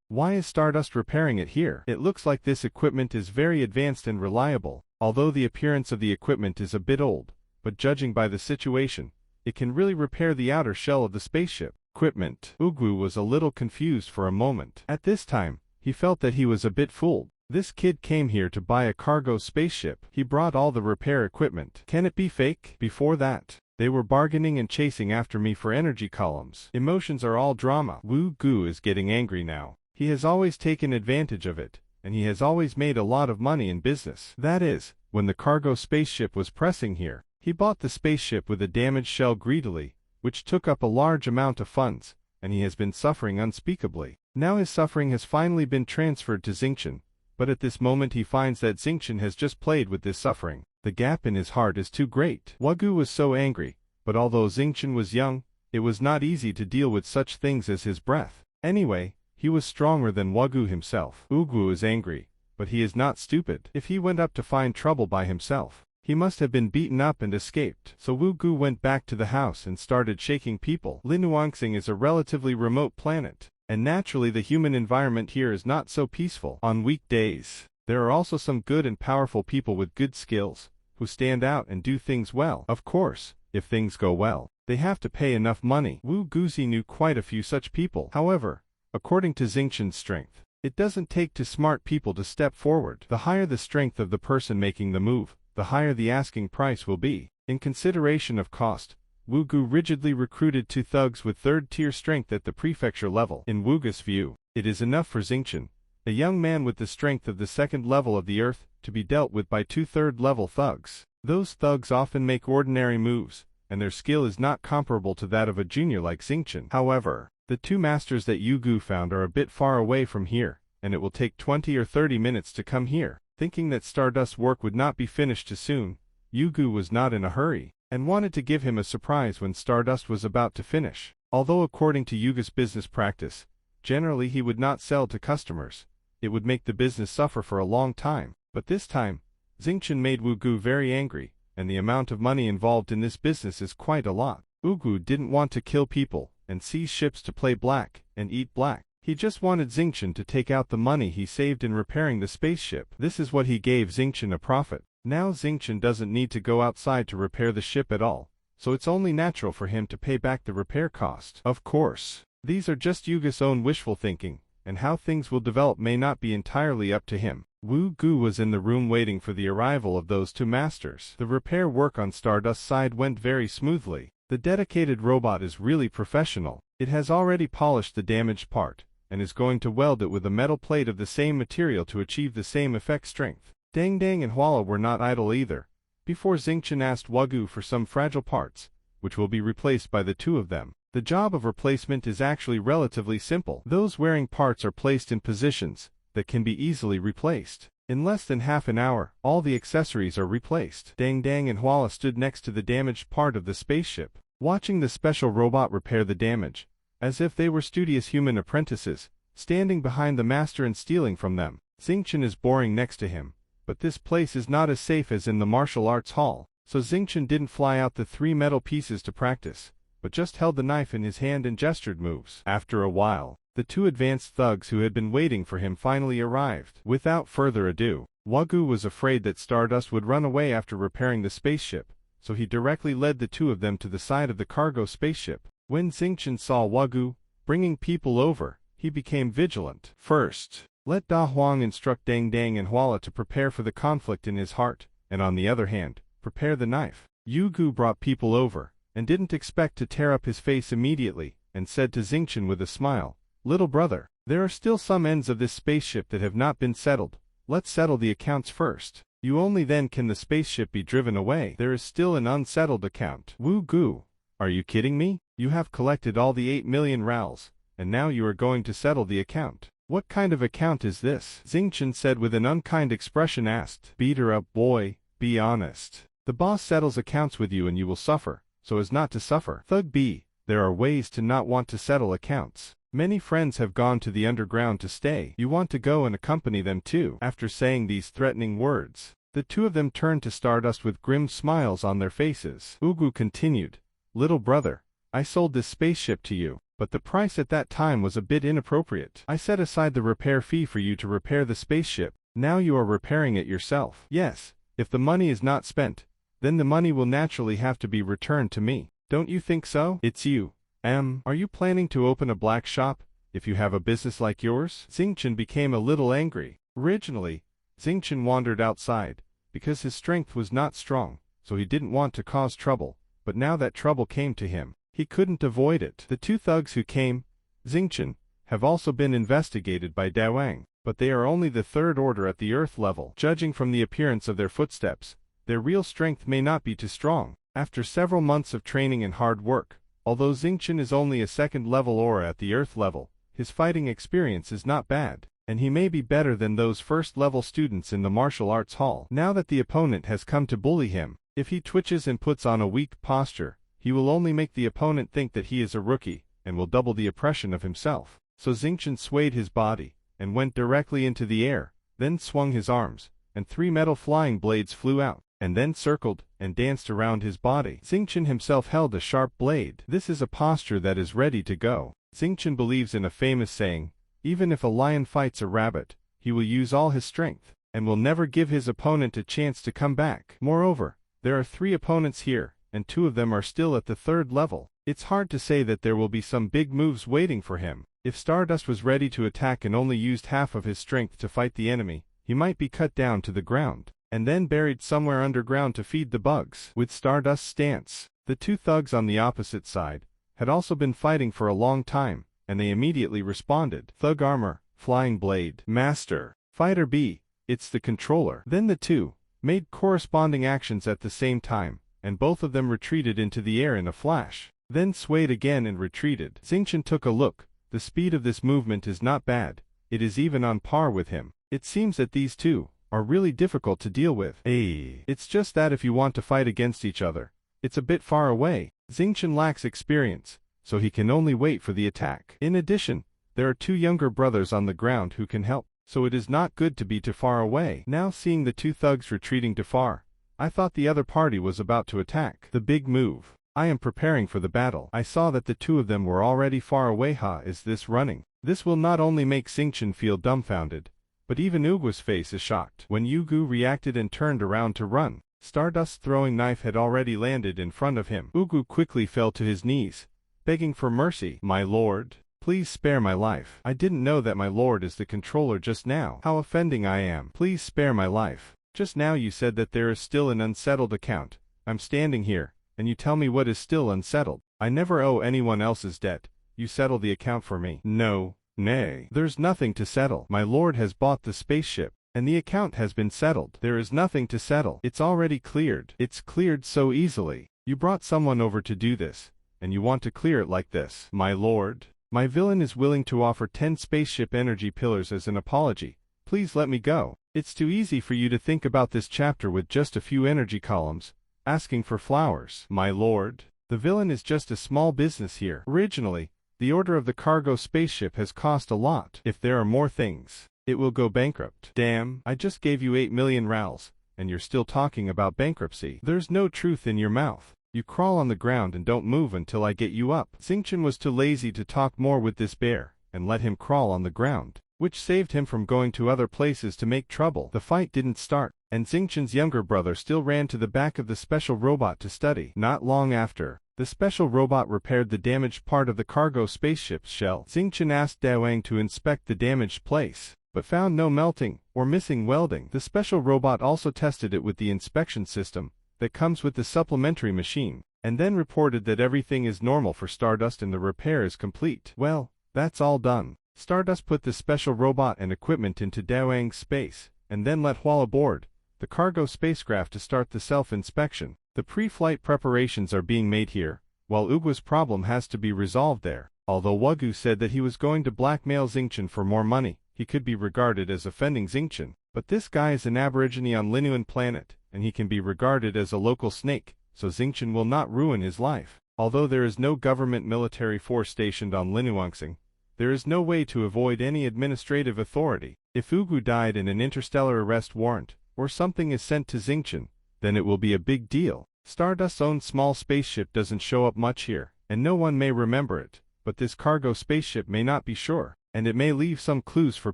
Why is Stardust repairing it here? It looks like this equipment is very advanced and reliable, although the appearance of the equipment is a bit old, but judging by the situation, it can really repair the outer shell of the spaceship. Equipment. Ugu was a little confused for a moment. At this time, he felt that he was a bit fooled. This kid came here to buy a cargo spaceship. He brought all the repair equipment. Can it be fake? Before that, they were bargaining and chasing after me for energy columns. Emotions are all drama. Ugu is getting angry now. He has always taken advantage of it, and he has always made a lot of money in business. That is, when the cargo spaceship was pressing here, he bought the spaceship with a damaged shell greedily, which took up a large amount of funds, and he has been suffering unspeakably. Now his suffering has finally been transferred to Xingqian, but at this moment he finds that Xingqian has just played with this suffering. The gap in his heart is too great. Wagu was so angry, but although Xingqian was young, it was not easy to deal with such things as his breath. Anyway, he was stronger than Wagu himself. Ugu is angry, but he is not stupid. If he went up to find trouble by himself, he must have been beaten up and escaped. So Ugu went back to the house and started shaking people. Linuangsing is a relatively remote planet, and naturally the human environment here is not so peaceful. On weekdays, there are also some good and powerful people with good skills, who stand out and do things well. Of course, if things go well, they have to pay enough money. Wu Guzi knew quite a few such people. However, according to Xingchen's strength, it doesn't take two smart people to step forward. The higher the strength of the person making the move, the higher the asking price will be. In consideration of cost, Wu Gu rigidly recruited 2 thugs with 3rd-tier strength at the prefecture level. In Wu Gu's view, it is enough for Xingchen, a young man with the strength of the 2nd level of the earth, to be dealt with by 2 3rd-level thugs. Those thugs often make ordinary moves, and their skill is not comparable to that of a junior like Xingchen. However, the 2 masters that Yu Gu found are a bit far away from here, and it will take 20 or 30 minutes to come here. Thinking that Stardust's work would not be finished too soon, Yu Gu was not in a hurry, and wanted to give him a surprise when Stardust was about to finish. Although according to Yuga's business practice, generally he would not sell to customers. It would make the business suffer for a long time. But this time, Xingchen made Wu Gu very angry, and the amount of money involved in this business is quite a lot. Wu Gu didn't want to kill people and seize ships to play black and eat black. He just wanted Xingchen to take out the money he saved in repairing the spaceship. This is what he gave Xingchen a profit. Now Xingchen doesn't need to go outside to repair the ship at all, so it's only natural for him to pay back the repair cost. Of course, these are just Yuga's own wishful thinking, and how things will develop may not be entirely up to him. Wu Gu was in the room waiting for the arrival of those 2 masters. The repair work on Stardust's side went very smoothly. The dedicated robot is really professional. It has already polished the damaged part, and is going to weld it with a metal plate of the same material to achieve the same effect strength. Dang Dang and Huala were not idle either. Before Xingchen asked Wu Gu for some fragile parts, which will be replaced by the 2 of them. The job of replacement is actually relatively simple. Those wearing parts are placed in positions that can be easily replaced. In less than half an hour, all the accessories are replaced. Dang Dang and Huala stood next to the damaged part of the spaceship, watching the special robot repair the damage, as if they were studious human apprentices, standing behind the master and stealing from them. Xingchen is boring next to him, but this place is not as safe as in the martial arts hall, so Xingchen didn't fly out the 3 metal pieces to practice, but just held the knife in his hand and gestured moves. After a while, the 2 advanced thugs who had been waiting for him finally arrived. Without further ado, Wu Gu was afraid that Stardust would run away after repairing the spaceship, so he directly led the 2 of them to the side of the cargo spaceship. When Xingchen saw Wu Gu bringing people over, he became vigilant. First, let Da Huang instruct Dang Dang and Huala to prepare for the conflict in his heart, and on the other hand, prepare the knife. Yu Gu brought people over, and didn't expect to tear up his face immediately, and said to Xingchen with a smile, "Little brother, there are still some ends of this spaceship that have not been settled. Let's settle the accounts first. You only then can the spaceship be driven away. There is still an unsettled account." Wu Gu, are you kidding me? You have collected all the 8 million rals, and now you are going to settle the account. What kind of account is this? Xingchen said with an unkind expression. Asked, "Beat her up, boy, be honest. The boss settles accounts with you and you will suffer, so as not to suffer." Thug B, there are ways to not want to settle accounts. Many friends have gone to the underground to stay. You want to go and accompany them too. After saying these threatening words, the 2 of them turned to Stardust with grim smiles on their faces. Wu Gu continued, "Little brother, I sold this spaceship to you, but the price at that time was a bit inappropriate. I set aside the repair fee for you to repair the spaceship. Now you are repairing it yourself. Yes, if the money is not spent, then the money will naturally have to be returned to me. Don't you think so? It's you. Are you planning to open a black shop, if you have a business like yours?" Xingchen became a little angry. Originally, Xingchen wandered outside, because his strength was not strong, so he didn't want to cause trouble, but now that trouble came to him, he couldn't avoid it. The 2 thugs who came, Xingchen, have also been investigated by Dawang, but they are only the 3rd order at the earth level. Judging from the appearance of their footsteps, their real strength may not be too strong. After several months of training and hard work, although Xingchen is only a 2nd level aura at the earth level, his fighting experience is not bad, and he may be better than those 1st level students in the martial arts hall. Now that the opponent has come to bully him, if he twitches and puts on a weak posture, he will only make the opponent think that he is a rookie, and will double the oppression of himself. So Xingchen swayed his body, and went directly into the air, then swung his arms, and 3 metal flying blades flew out, and then circled and danced around his body. Xingchen himself held a sharp blade. This is a posture that is ready to go. Xingchen believes in a famous saying, even if a lion fights a rabbit, he will use all his strength, and will never give his opponent a chance to come back. Moreover, there are 3 opponents here, and 2 of them are still at the 3rd level. It's hard to say that there will be some big moves waiting for him. If Stardust was ready to attack and only used half of his strength to fight the enemy, he might be cut down to the ground, and then buried somewhere underground to feed the bugs. With Stardust's stance, the 2 thugs on the opposite side had also been fighting for a long time, and they immediately responded. Thug armor, flying blade, master, fighter B, it's the controller. Then the 2 made corresponding actions at the same time, and both of them retreated into the air in a flash, then swayed again and retreated. Xingqian took a look. The speed of this movement is not bad, it is even on par with him. It seems that these 2 are really difficult to deal with. It's just that if you want to fight against each other, it's a bit far away. Xingqian lacks experience, so he can only wait for the attack. In addition, there are 2 younger brothers on the ground who can help, so it is not good to be too far away. Now seeing the 2 thugs retreating too far, I thought the other party was about to attack. The big move. I am preparing for the battle. I saw that the 2 of them were already far away. Is this running? This will not only make Xingqian feel dumbfounded, but even Ugu's face is shocked. When Ugu reacted and turned around to run, Stardust's throwing knife had already landed in front of him. Ugu quickly fell to his knees, begging for mercy. My lord, please spare my life. I didn't know that my lord is the controller just now. How offending I am. Please spare my life. Just now you said that there is still an unsettled account. I'm standing here, and you tell me what is still unsettled. I never owe anyone else's debt. You settle the account for me. No, nay. There's nothing to settle. My lord has bought the spaceship, and the account has been settled. There is nothing to settle. It's already cleared. It's cleared so easily. You brought someone over to do this, and you want to clear it like this. My lord, my villain is willing to offer 10 spaceship energy pillars as an apology. Please let me go. It's too easy for you to think about this chapter with just a few energy columns, asking for flowers. My lord, the villain is just a small business here. Originally, the order of the cargo spaceship has cost a lot. If there are more things, it will go bankrupt. Damn, I just gave you 8 million rals, and you're still talking about bankruptcy. There's no truth in your mouth. You crawl on the ground and don't move until I get you up. Xingqian was too lazy to talk more with this bear, and let him crawl on the ground, which saved him from going to other places to make trouble. The fight didn't start, and Xingqian's younger brother still ran to the back of the special robot to study. Not long after, the special robot repaired the damaged part of the cargo spaceship's shell. Xingqian asked Daowang to inspect the damaged place, but found no melting or missing welding. The special robot also tested it with the inspection system that comes with the supplementary machine, and then reported that everything is normal for Stardust and the repair is complete. Well, that's all done. Stardust put the special robot and equipment into Daowang's space, and then let Hwal aboard the cargo spacecraft to start the self-inspection. The pre-flight preparations are being made here, while Ugu's problem has to be resolved there. Although Wagu said that he was going to blackmail Xingqian for more money, he could be regarded as offending Xingqian. But this guy is an aborigine on Linuan planet, and he can be regarded as a local snake, so Xingqian will not ruin his life. Although there is no government military force stationed on Linuanxing, there is no way to avoid any administrative authority. If Ugu died in an interstellar arrest warrant, or something is sent to Xingqian, then it will be a big deal. Stardust's own small spaceship doesn't show up much here, and no one may remember it, but this cargo spaceship may not be sure, and it may leave some clues for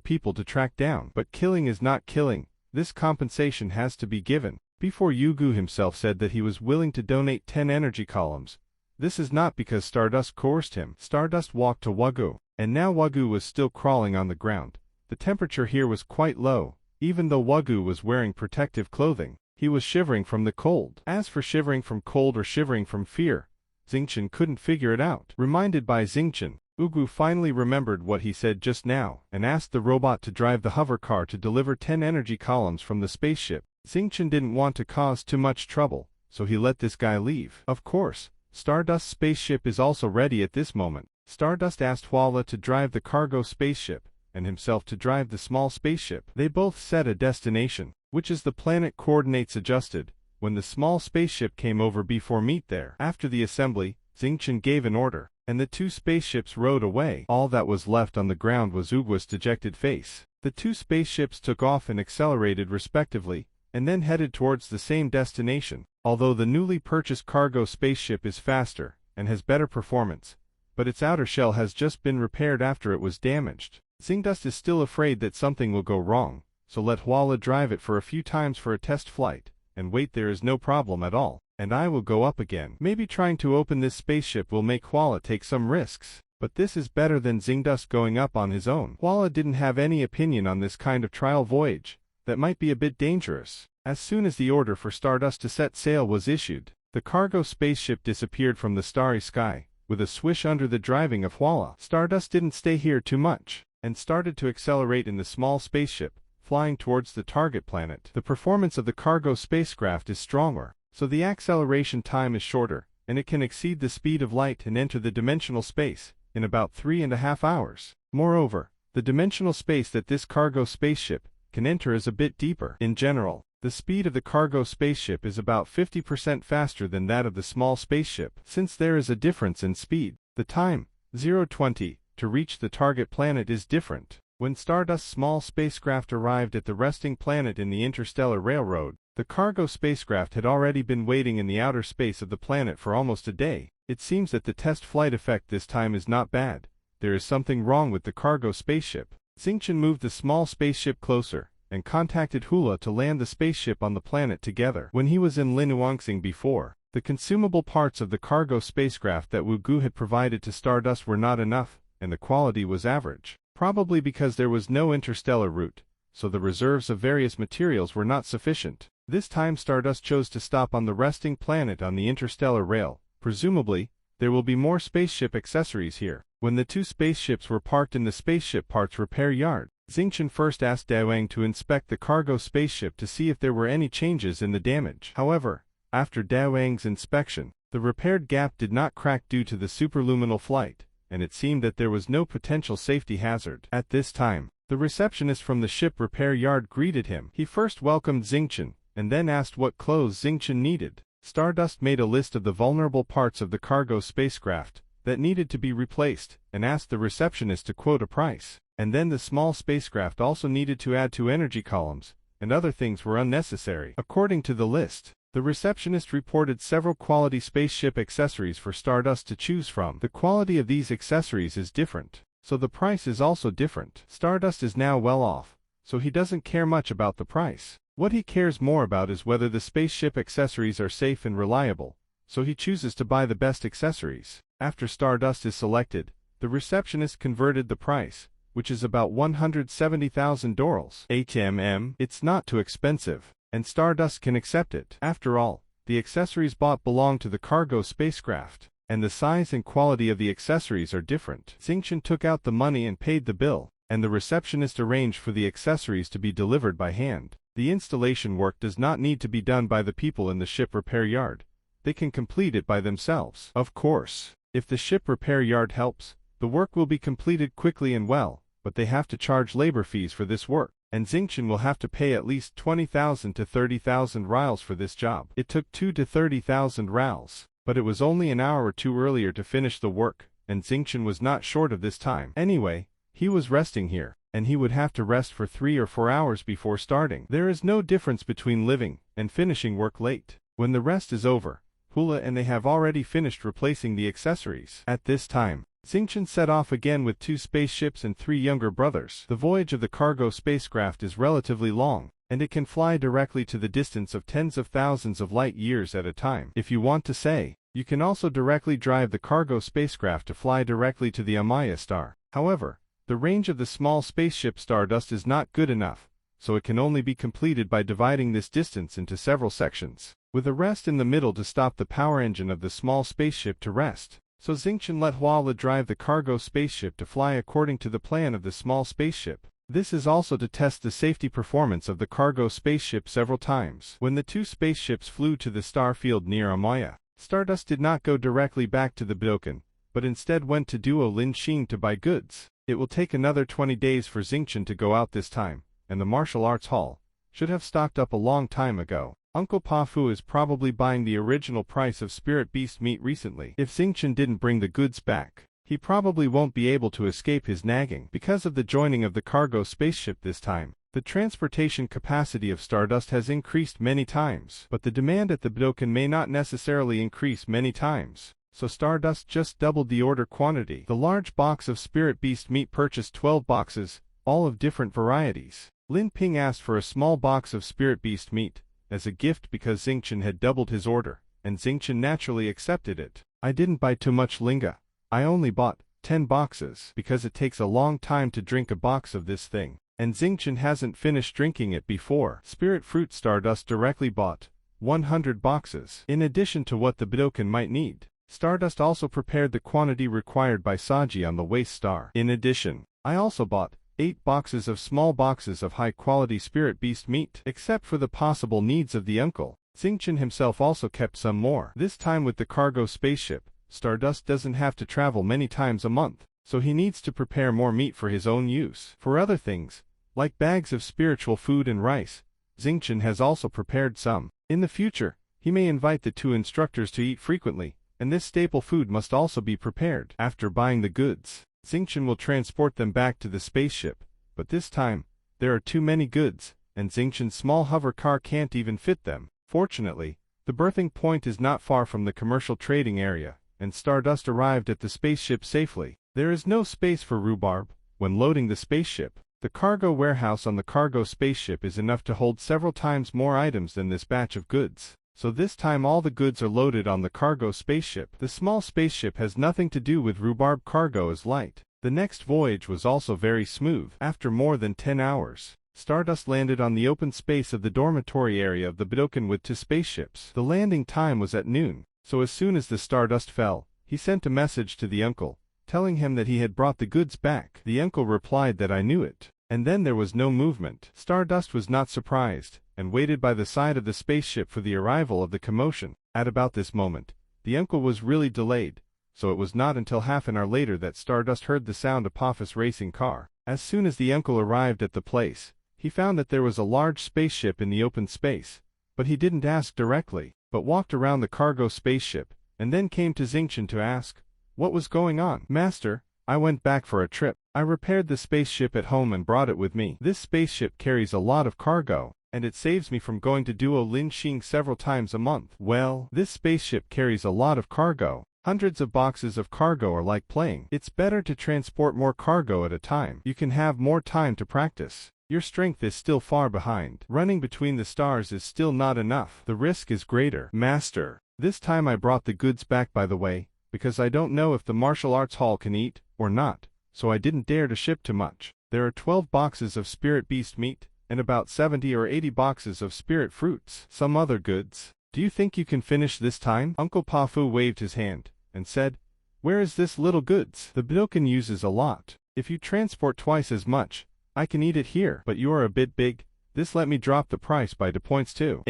people to track down. But killing is not killing. This compensation has to be given. Before Ugu himself said that he was willing to donate 10 energy columns. This is not because Stardust coerced him. Stardust walked to Wagu, and now Wagu was still crawling on the ground. The temperature here was quite low. Even though Wagu was wearing protective clothing, he was shivering from the cold. As for shivering from cold or shivering from fear, Xingqian couldn't figure it out. Reminded by Xingqian, Ugu finally remembered what he said just now, and asked the robot to drive the hover car to deliver 10 energy columns from the spaceship. Xingqian didn't want to cause too much trouble, so he let this guy leave. Of course, Stardust's spaceship is also ready at this moment. Stardust asked Hwala to drive the cargo spaceship, and himself to drive the small spaceship. They both set a destination, which is the planet coordinates adjusted, when the small spaceship came over before meet there. After the assembly, Xingqian gave an order, and the 2 spaceships rode away. All that was left on the ground was Ugu's dejected face. The 2 spaceships took off and accelerated respectively, and then headed towards the same destination. Although the newly purchased cargo spaceship is faster, and has better performance, but its outer shell has just been repaired after it was damaged. Xingdust is still afraid that something will go wrong, so let Hwala drive it for a few times for a test flight, and wait. There is no problem at all. and I will go up again. Maybe trying to open this spaceship will make Hwala take some risks. But this is better than Zingdust going up on his own. Hwala didn't have any opinion on this kind of trial voyage. That might be a bit dangerous. As soon as the order for Stardust to set sail was issued, the cargo spaceship disappeared from the starry sky, with a swish under the driving of Hwala. Stardust didn't stay here too much, and started to accelerate in the small spaceship, flying towards the target planet. The performance of the cargo spacecraft is stronger, so the acceleration time is shorter, and it can exceed the speed of light and enter the dimensional space in about 3.5 hours. Moreover, the dimensional space that this cargo spaceship can enter is a bit deeper. In general, the speed of the cargo spaceship is about 50% faster than that of the small spaceship. Since there is a difference in speed, the time, 0:20, to reach the target planet is different. When Stardust's small spacecraft arrived at the resting planet in the interstellar railroad, the cargo spacecraft had already been waiting in the outer space of the planet for almost a day. It seems that the test flight effect this time is not bad. There is something wrong with the cargo spaceship. Xingqian moved the small spaceship closer, and contacted Hula to land the spaceship on the planet together. When he was in Linuangxing before, the consumable parts of the cargo spacecraft that Wu Gu had provided to Stardust were not enough, and the quality was average. Probably because there was no interstellar route, so the reserves of various materials were not sufficient. This time Stardust chose to stop on the resting planet on the interstellar rail. Presumably, there will be more spaceship accessories here. When the two spaceships were parked in the spaceship parts repair yard, Xingqian first asked Dawang to inspect the cargo spaceship to see if there were any changes in the damage. However, after Dawang's inspection, the repaired gap did not crack due to the superluminal flight, and it seemed that there was no potential safety hazard. At this time, the receptionist from the ship repair yard greeted him. He first welcomed Xingqian, and then asked what clothes Xingqian needed. Stardust made a list of the vulnerable parts of the cargo spacecraft that needed to be replaced, and asked the receptionist to quote a price. And then the small spacecraft also needed to add 2 energy columns, and other things were unnecessary. According to the list, the receptionist reported several quality spaceship accessories for Stardust to choose from. The quality of these accessories is different, so the price is also different. Stardust is now well off, so he doesn't care much about the price. What he cares more about is whether the spaceship accessories are safe and reliable, so he chooses to buy the best accessories. After Stardust is selected, the receptionist converted the price, which is about 170,000 dorals. It's not too expensive, and Stardust can accept it. After all, the accessories bought belong to the cargo spacecraft, and the size and quality of the accessories are different. Xingqian took out the money and paid the bill, and the receptionist arranged for the accessories to be delivered by hand. The installation work does not need to be done by the people in the ship repair yard. They can complete it by themselves. Of course, if the ship repair yard helps, the work will be completed quickly and well, but they have to charge labor fees for this work, and Xingqian will have to pay at least 20,000 to 30,000 rials for this job. It took 2 to 30,000 rials, but it was only an hour or two earlier to finish the work, and Xingqian was not short of this time. Anyway, he was resting here, and he would have to rest for 3 or 4 hours before starting. There is no difference between living and finishing work late. When the rest is over, Hula and they have already finished replacing the accessories. At this time, Xingqian set off again with 2 spaceships and 3 younger brothers. The voyage of the cargo spacecraft is relatively long, and it can fly directly to the distance of tens of thousands of light years at a time. If you want to say, you can also directly drive the cargo spacecraft to fly directly to the Amaya star. However, the range of the small spaceship Stardust is not good enough, so it can only be completed by dividing this distance into several sections, with a rest in the middle to stop the power engine of the small spaceship to rest. So Xingqian let Hwala drive the cargo spaceship to fly according to the plan of the small spaceship. This is also to test the safety performance of the cargo spaceship several times. When the 2 spaceships flew to the star field near Amaya, Stardust did not go directly back to the Budokan, but instead went to Duo Linxing to buy goods. It will take another 20 days for Xingqian to go out this time, and the martial arts hall should have stocked up a long time ago. Uncle Pa Fu is probably buying the original price of spirit beast meat recently. If Xingqian didn't bring the goods back, he probably won't be able to escape his nagging. Because of the joining of the cargo spaceship this time, the transportation capacity of Stardust has increased many times, but the demand at the Budokan may not necessarily increase many times. So Stardust just doubled the order quantity. The large box of spirit beast meat purchased 12 boxes, all of different varieties. Lin Ping asked for a small box of spirit beast meat as a gift because Xingqian had doubled his order, and Xingqian naturally accepted it. I didn't buy too much linga. I only bought 10 boxes because it takes a long time to drink a box of this thing, and Xingqian hasn't finished drinking it before. Spirit fruit Stardust directly bought 100 boxes. In addition to what the Budokan might need, Stardust also prepared the quantity required by Saji on the waist star. In addition, I also bought 8 boxes of small boxes of high-quality spirit beast meat. Except for the possible needs of the uncle, Xingqian himself also kept some more. This time with the cargo spaceship, Stardust doesn't have to travel many times a month, so he needs to prepare more meat for his own use. For other things, like bags of spiritual food and rice, Xingqian has also prepared some. In the future, he may invite the 2 instructors to eat frequently, and this staple food must also be prepared. After buying the goods, Xingqian will transport them back to the spaceship, but this time, there are too many goods, and Xingqian's small hover car can't even fit them. Fortunately, the berthing point is not far from the commercial trading area, and Stardust arrived at the spaceship safely. There is no space for rhubarb when loading the spaceship. The cargo warehouse on the cargo spaceship is enough to hold several times more items than this batch of goods, so this time all the goods are loaded on the cargo spaceship. The small spaceship has nothing to do with rhubarb. Cargo is light. The next voyage was also very smooth. After more than 10 hours, Stardust landed on the open space of the dormitory area of the Budokan with 2 spaceships. The landing time was at noon, so as soon as the Stardust fell, he sent a message to the uncle, telling him that he had brought the goods back. The uncle replied that I knew it, and then there was no movement. Stardust was not surprised, and waited by the side of the spaceship for the arrival of the commotion. At about this moment, the uncle was really delayed, so it was not until half an hour later that Stardust heard the sound of Apophis' racing car. As soon as the uncle arrived at the place, he found that there was a large spaceship in the open space, but he didn't ask directly, but walked around the cargo spaceship, and then came to Xingqian to ask what was going on. Master, I went back for a trip. I repaired the spaceship at home and brought it with me. This spaceship carries a lot of cargo, and it saves me from going to Duo Linxing several times a month. Well, this spaceship carries a lot of cargo. Hundreds of boxes of cargo are like playing. It's better to transport more cargo at a time. You can have more time to practice. Your strength is still far behind. Running between the stars is still not enough. The risk is greater. Master, this time I brought the goods back by the way, because I don't know if the martial arts hall can eat or not, so I didn't dare to ship too much. There are 12 boxes of spirit beast meat, and about 70 or 80 boxes of spirit fruits. Some other goods. Do you think you can finish this time? Uncle Pafu waved his hand, and said, where is this little goods? The Budokan uses a lot. If you transport twice as much, I can eat it here. But you are a bit big. This let me drop the price by 2 points too.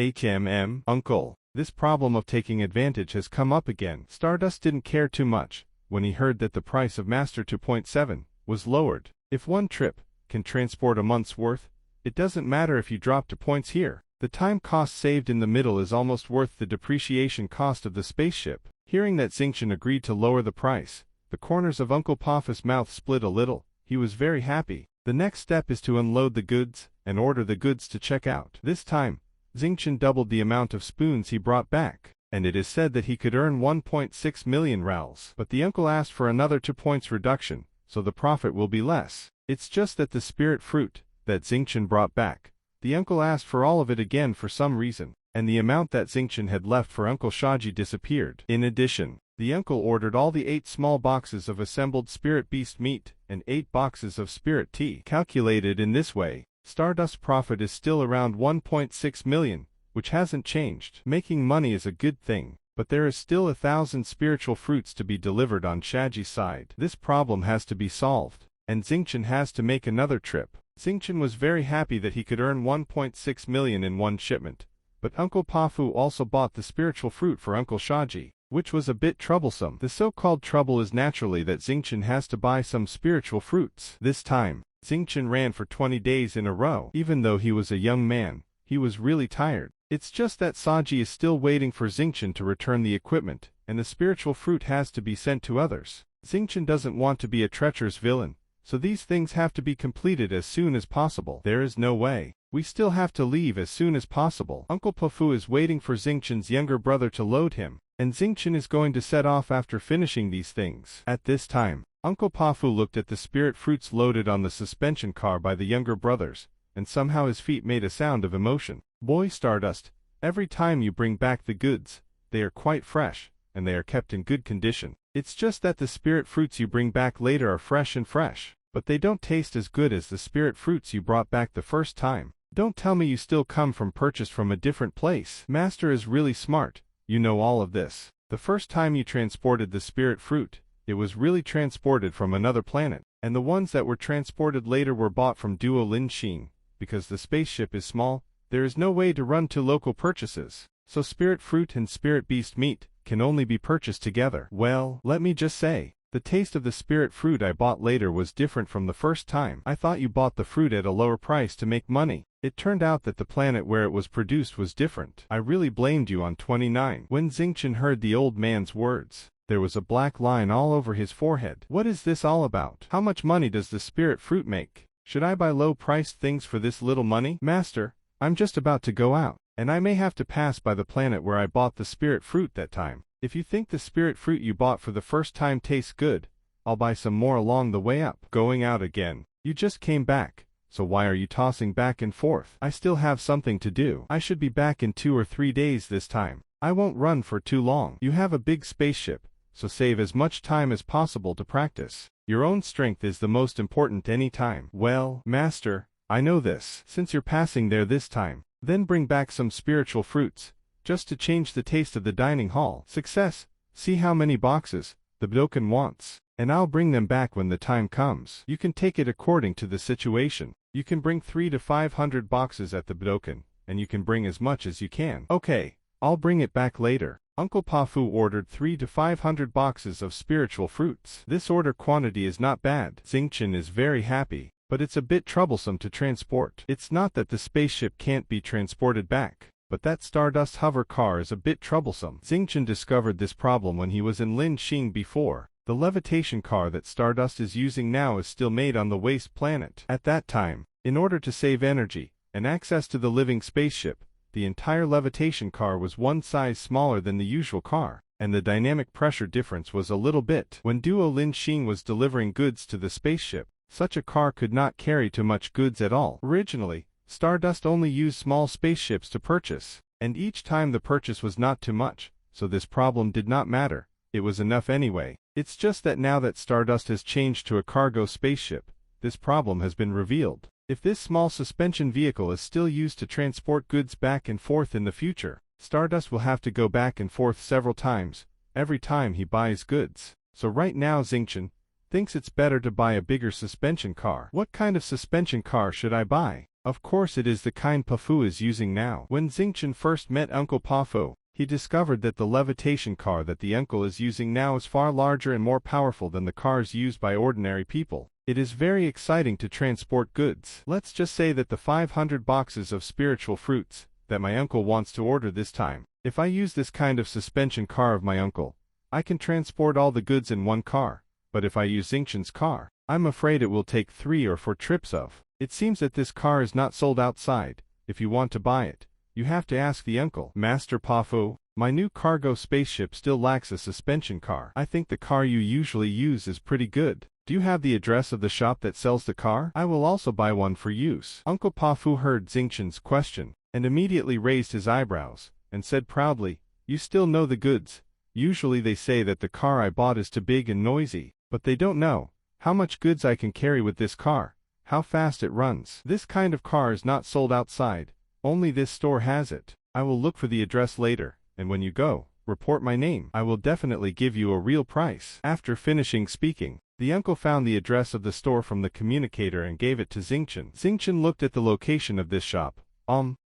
Uncle, this problem of taking advantage has come up again. Stardust didn't care too much when he heard that the price of Master 2.7 was lowered. If one trip can transport a month's worth, it doesn't matter if you drop 2 points here. The time cost saved in the middle is almost worth the depreciation cost of the spaceship. Hearing that Xingqian agreed to lower the price, the corners of Uncle Pafa's mouth split a little. He was very happy. The next step is to unload the goods and order the goods to check out. This time, Xingqian doubled the amount of spoons he brought back, and it is said that he could earn 1.6 million rals. But the uncle asked for another 2 points reduction, so the profit will be less. It's just that the spirit fruit that Xingqian brought back, the uncle asked for all of it again for some reason, and the amount that Xingqian had left for Uncle Shaji disappeared. In addition, the uncle ordered all the 8 small boxes of assembled spirit beast meat and 8 boxes of spirit tea. Calculated in this way, Stardust's profit is still around 1.6 million, which hasn't changed. Making money is a good thing, but there is still 1,000 spiritual fruits to be delivered on Shaji's side. This problem has to be solved, and Xingqian has to make another trip. Xingqian was very happy that he could earn 1.6 million in one shipment, but Uncle Pafu also bought the spiritual fruit for Uncle Shaji, which was a bit troublesome. The so-called trouble is naturally that Xingqian has to buy some spiritual fruits. This time, Xingqian ran for 20 days in a row. Even though he was a young man, he was really tired. It's just that Saji is still waiting for Xingqian to return the equipment, and the spiritual fruit has to be sent to others. Xingqian doesn't want to be a treacherous villain, so these things have to be completed as soon as possible. There is no way. We still have to leave as soon as possible. Uncle Pafu is waiting for Xingqian's younger brother to load him, and Xingqian is going to set off after finishing these things. At this time, Uncle Pafu looked at the spirit fruits loaded on the suspension car by the younger brothers, and somehow his feet made a sound of emotion. Boy Stardust, every time you bring back the goods, they are quite fresh, and they are kept in good condition. It's just that the spirit fruits you bring back later are fresh, but they don't taste as good as the spirit fruits you brought back the first time. Don't tell me you still come from purchased from a different place. Master is really smart, you know all of this. The first time you transported the spirit fruit, it was really transported from another planet, and the ones that were transported later were bought from Duo Lin Xing. Because the spaceship is small, there is no way to run to local purchases, so spirit fruit and spirit beast meat can only be purchased together. Well, let me just say, the taste of the spirit fruit I bought later was different from the first time. I thought you bought the fruit at a lower price to make money. It turned out that the planet where it was produced was different. I really blamed you on 29. When Xingchen heard the old man's words, there was a black line all over his forehead. What is this all about? How much money does the spirit fruit make? Should I buy low-priced things for this little money? Master, I'm just about to go out, and I may have to pass by the planet where I bought the spirit fruit that time. If you think the spirit fruit you bought for the first time tastes good, I'll buy some more along the way up. Going out again. You just came back, so why are you tossing back and forth? I still have something to do. I should be back in 2 or 3 days this time. I won't run for too long. You have a big spaceship, so save as much time as possible to practice. Your own strength is the most important any time. Well, Master, I know this. Since you're passing there this time, then bring back some spiritual fruits, just to change the taste of the dining hall. Success! See how many boxes the Budokan wants, and I'll bring them back when the time comes. You can take it according to the situation. You can bring 300 to 500 boxes at the Budokan, and you can bring as much as you can. Okay, I'll bring it back later. Uncle Pafu ordered 300 to 500 boxes of spiritual fruits. This order quantity is not bad. Xingchen is very happy, but it's a bit troublesome to transport. It's not that the spaceship can't be transported back, but that Stardust hover car is a bit troublesome. Xingchen discovered this problem when he was in Lin Xing before. The levitation car that Stardust is using now is still made on the waste planet. At that time, in order to save energy and access to the living spaceship, the entire levitation car was one size smaller than the usual car, and the dynamic pressure difference was a little bit. When Duo Lin Xing was delivering goods to the spaceship, such a car could not carry too much goods at all. Originally, Stardust only used small spaceships to purchase, and each time the purchase was not too much, so this problem did not matter. It was enough anyway. It's just that now that Stardust has changed to a cargo spaceship, this problem has been revealed. If this small suspension vehicle is still used to transport goods back and forth in the future, Stardust will have to go back and forth several times, every time he buys goods. So right now Xingchen thinks it's better to buy a bigger suspension car. What kind of suspension car should I buy? Of course it is the kind Pafu is using now. When Xingchen first met Uncle Pafu, he discovered that the levitation car that the uncle is using now is far larger and more powerful than the cars used by ordinary people. It is very exciting to transport goods. Let's just say that the 500 boxes of spiritual fruits that my uncle wants to order this time. If I use this kind of suspension car of my uncle, I can transport all the goods in one car, but if I use Xingchen's car, I'm afraid it will take 3 or 4 trips of. It seems that this car is not sold outside. If you want to buy it, you have to ask the uncle. Master Pafu, my new cargo spaceship still lacks a suspension car. I think the car you usually use is pretty good. Do you have the address of the shop that sells the car? I will also buy one for use. Uncle Pafu heard Xingchen's question, and immediately raised his eyebrows, and said proudly, you still know the goods. Usually they say that the car I bought is too big and noisy, but they don't know how much goods I can carry with this car, how fast it runs. This kind of car is not sold outside, only this store has it. I will look for the address later, and when you go, report my name. I will definitely give you a real price. After finishing speaking, the uncle found the address of the store from the communicator and gave it to Xingchen. Xingchen looked at the location of this shop.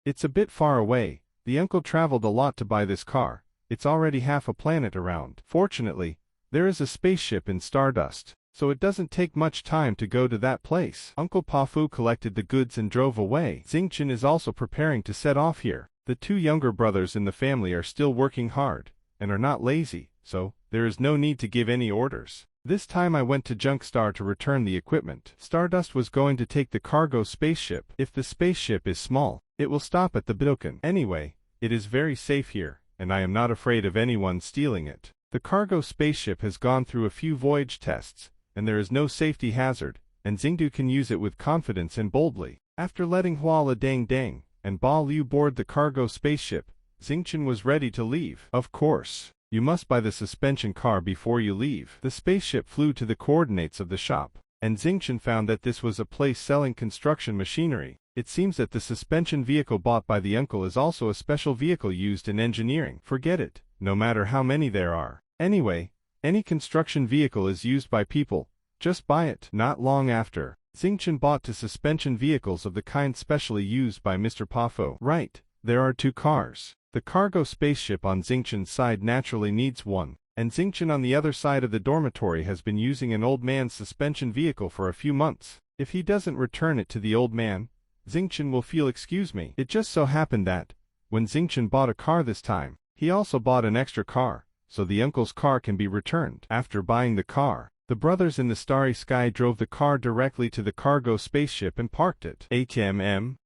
It's a bit far away. The uncle traveled a lot to buy this car. It's already half a planet around. Fortunately, there is a spaceship in Stardust, so it doesn't take much time to go to that place. Uncle Pafu collected the goods and drove away. Xingchen is also preparing to set off here. The 2 younger brothers in the family are still working hard, and are not lazy, so there is no need to give any orders. This time I went to Junkstar to return the equipment. Stardust was going to take the cargo spaceship. If the spaceship is small, it will stop at the Budokan. Anyway, it is very safe here, and I am not afraid of anyone stealing it. The cargo spaceship has gone through a few voyage tests, and there is no safety hazard, and Xingdu can use it with confidence and boldly. After letting Hua Le Dang Dang and Ba Liu board the cargo spaceship, Xingchen was ready to leave. Of course, you must buy the suspension car before you leave. The spaceship flew to the coordinates of the shop, and Xingchen found that this was a place selling construction machinery. It seems that the suspension vehicle bought by the uncle is also a special vehicle used in engineering. Forget it, no matter how many there are. Anyway, any construction vehicle is used by people, just buy it. Not long after, Xingchen bought 2 suspension vehicles of the kind specially used by Mr. Pafo. Right, there are 2 cars. The cargo spaceship on Xingchen's side naturally needs one, and Xingchen on the other side of the dormitory has been using an old man's suspension vehicle for a few months. If he doesn't return it to the old man, Xingchen will feel excuse me. It just so happened that, when Xingchen bought a car this time, he also bought an extra car, so the uncle's car can be returned. After buying the car, the brothers in the starry sky drove the car directly to the cargo spaceship and parked it.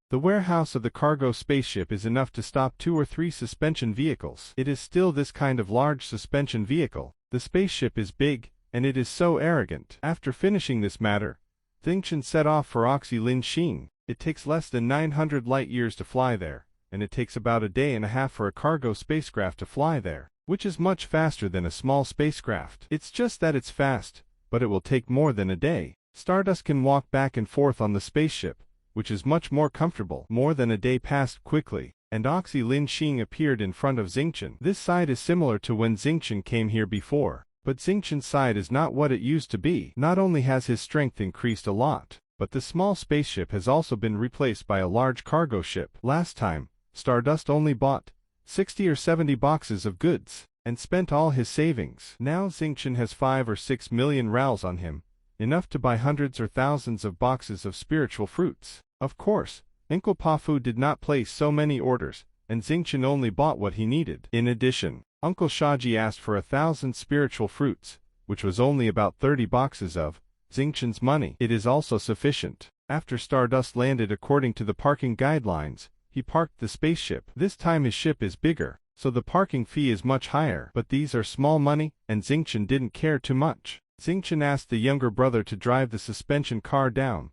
The warehouse of the cargo spaceship is enough to stop 2 or 3 suspension vehicles. It is still this kind of large suspension vehicle. The spaceship is big, and it is so arrogant. After finishing this matter, Xingchen set off for Lin Xin. It takes less than 900 light years to fly there, and it takes about a day and a half for a cargo spacecraft to fly there, which is much faster than a small spacecraft. It's just that it's fast, but it will take more than a day. Stardust can walk back and forth on the spaceship, which is much more comfortable. More than a day passed quickly, and Lin Xin appeared in front of Xingchen. This side is similar to when Xingchen came here before, but Xingchen's side is not what it used to be. Not only has his strength increased a lot, but the small spaceship has also been replaced by a large cargo ship. Last time, Stardust only bought 60 or 70 boxes of goods, and spent all his savings. Now Xingchen has 5 or 6 million RALs on him, enough to buy hundreds or thousands of boxes of spiritual fruits. Of course, Uncle Pafu did not place so many orders, and Xingchen only bought what he needed. In addition, Uncle Shaji asked for 1,000 spiritual fruits, which was only about 30 boxes of Xingchen's money. It is also sufficient. After Stardust landed according to the parking guidelines, he parked the spaceship. This time his ship is bigger, so the parking fee is much higher. But these are small money, and Xingchen didn't care too much. Xingchen asked the younger brother to drive the suspension car down.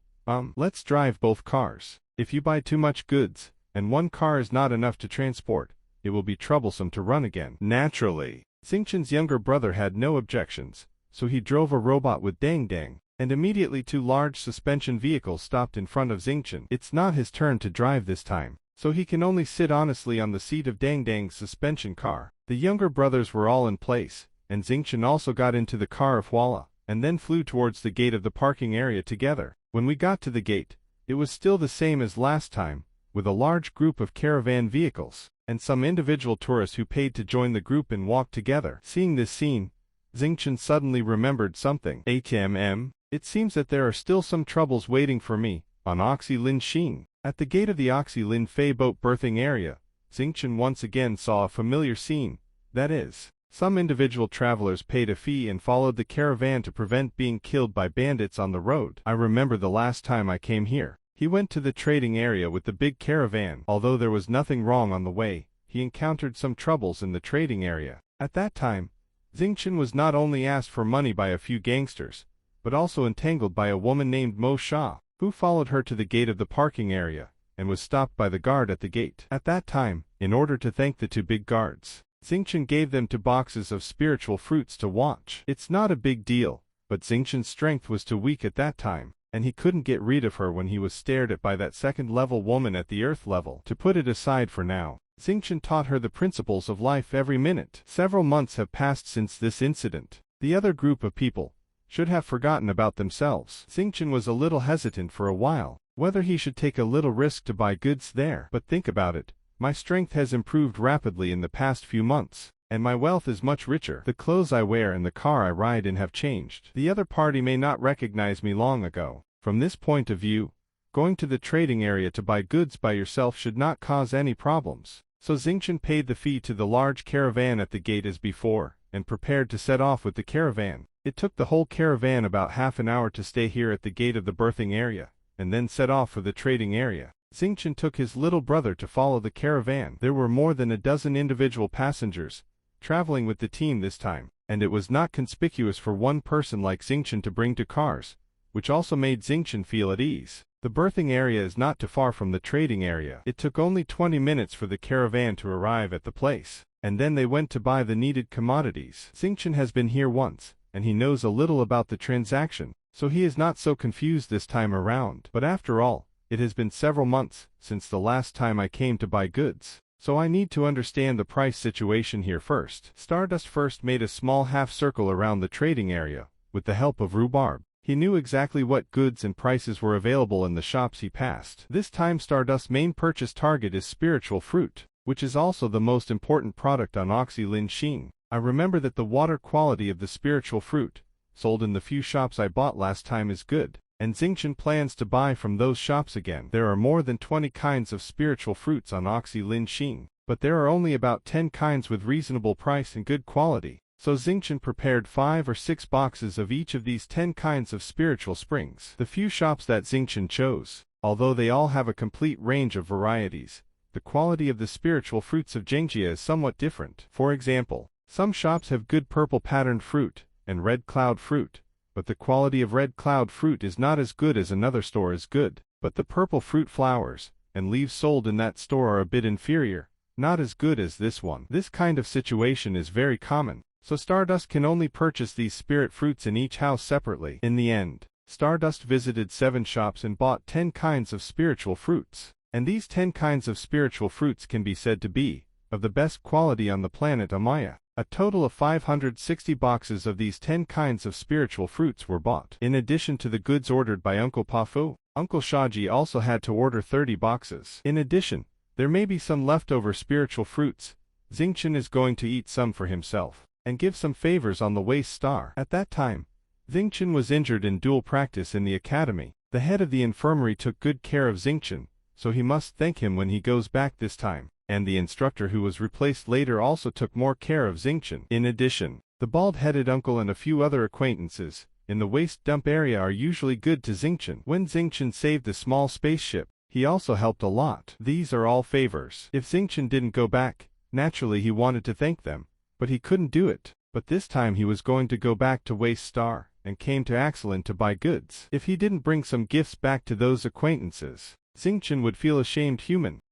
Let's drive both cars. If you buy too much goods, and one car is not enough to transport, it will be troublesome to run again. Naturally, Xingchen's younger brother had no objections, so he drove a robot with Dang Dang, and immediately 2 large suspension vehicles stopped in front of Xingchen. It's not his turn to drive this time, so he can only sit honestly on the seat of Dang Dang's suspension car. The younger brothers were all in place, and Xingchen also got into the car of Huala, and then flew towards the gate of the parking area together. When we got to the gate, it was still the same as last time, with a large group of caravan vehicles, and some individual tourists who paid to join the group and walk together. Seeing this scene, Xingchen suddenly remembered something. It seems that there are still some troubles waiting for me, on Lin Xin. At the gate of the Lin Fei boat berthing area, Xingchen once again saw a familiar scene, that is, some individual travelers paid a fee and followed the caravan to prevent being killed by bandits on the road. I remember the last time I came here. He went to the trading area with the big caravan. Although there was nothing wrong on the way, he encountered some troubles in the trading area. At that time, Xingchen was not only asked for money by a few gangsters, but also entangled by a woman named Mo Sha, who followed her to the gate of the parking area, and was stopped by the guard at the gate. At that time, in order to thank the 2 big guards, Xingchen gave them 2 boxes of spiritual fruits to watch. It's not a big deal, but Xingchen's strength was too weak at that time, and he couldn't get rid of her when he was stared at by that second-level woman at the Earth level. To put it aside for now, Xingchen taught her the principles of life every minute. Several months have passed since this incident. The other group of people should have forgotten about themselves. Xingchen was a little hesitant for a while, whether he should take a little risk to buy goods there. But think about it. My strength has improved rapidly in the past few months, and my wealth is much richer. The clothes I wear and the car I ride in have changed. The other party may not recognize me long ago. From this point of view, going to the trading area to buy goods by yourself should not cause any problems. So Xingchen paid the fee to the large caravan at the gate as before, and prepared to set off with the caravan. It took the whole caravan about half an hour to stay here at the gate of the berthing area, and then set off for the trading area. Xingchen took his little brother to follow the caravan. There were more than a dozen individual passengers traveling with the team this time, and it was not conspicuous for one person like Xingchen to bring 2 cars, which also made Xingchen feel at ease. The berthing area is not too far from the trading area. It took only 20 minutes for the caravan to arrive at the place, and then they went to buy the needed commodities. Xingchen has been here once, and he knows a little about the transaction, so he is not so confused this time around. But after all, it has been several months since the last time I came to buy goods, so I need to understand the price situation here first. Stardust first made a small half circle around the trading area, with the help of Rhubarb. He knew exactly what goods and prices were available in the shops he passed. This time Stardust's main purchase target is spiritual fruit, which is also the most important product on Oxy Lin Xing. I remember that the water quality of the spiritual fruit, sold in the few shops I bought last time, is good, and Xingchen plans to buy from those shops again. There are more than 20 kinds of spiritual fruits on Oxy Lin Xing, but there are only about 10 kinds with reasonable price and good quality, so Xingchen prepared 5 or 6 boxes of each of these 10 kinds of spiritual springs. The few shops that Xingchen chose, although they all have a complete range of varieties, the quality of the spiritual fruits of Zhengjia is somewhat different. For example, some shops have good purple patterned fruit and red cloud fruit, but the quality of red cloud fruit is not as good as another store is good. But the purple fruit flowers and leaves sold in that store are a bit inferior, not as good as this one. This kind of situation is very common, so Stardust can only purchase these spirit fruits in each house separately. In the end, Stardust visited 7 shops and bought 10 kinds of spiritual fruits, and these 10 kinds of spiritual fruits can be said to be of the best quality on the planet Amaya. A total of 560 boxes of these 10 kinds of spiritual fruits were bought. In addition to the goods ordered by Uncle Pafu, Uncle Shaji also had to order 30 boxes. In addition, there may be some leftover spiritual fruits. Xingchen is going to eat some for himself, and give some favors on the waist star. At that time, Xingchen was injured in dual practice in the academy. The head of the infirmary took good care of Xingchen, so he must thank him when he goes back this time. And the instructor who was replaced later also took more care of Xingchen. In addition, the bald-headed uncle and a few other acquaintances in the waste dump area are usually good to Xingchen. When Xingchen saved the small spaceship, he also helped a lot. These are all favors. If Xingchen didn't go back, naturally he wanted to thank them, but he couldn't do it. But this time he was going to go back to Waste Star, and came to Axelin to buy goods. If he didn't bring some gifts back to those acquaintances, Xingchen would feel ashamed.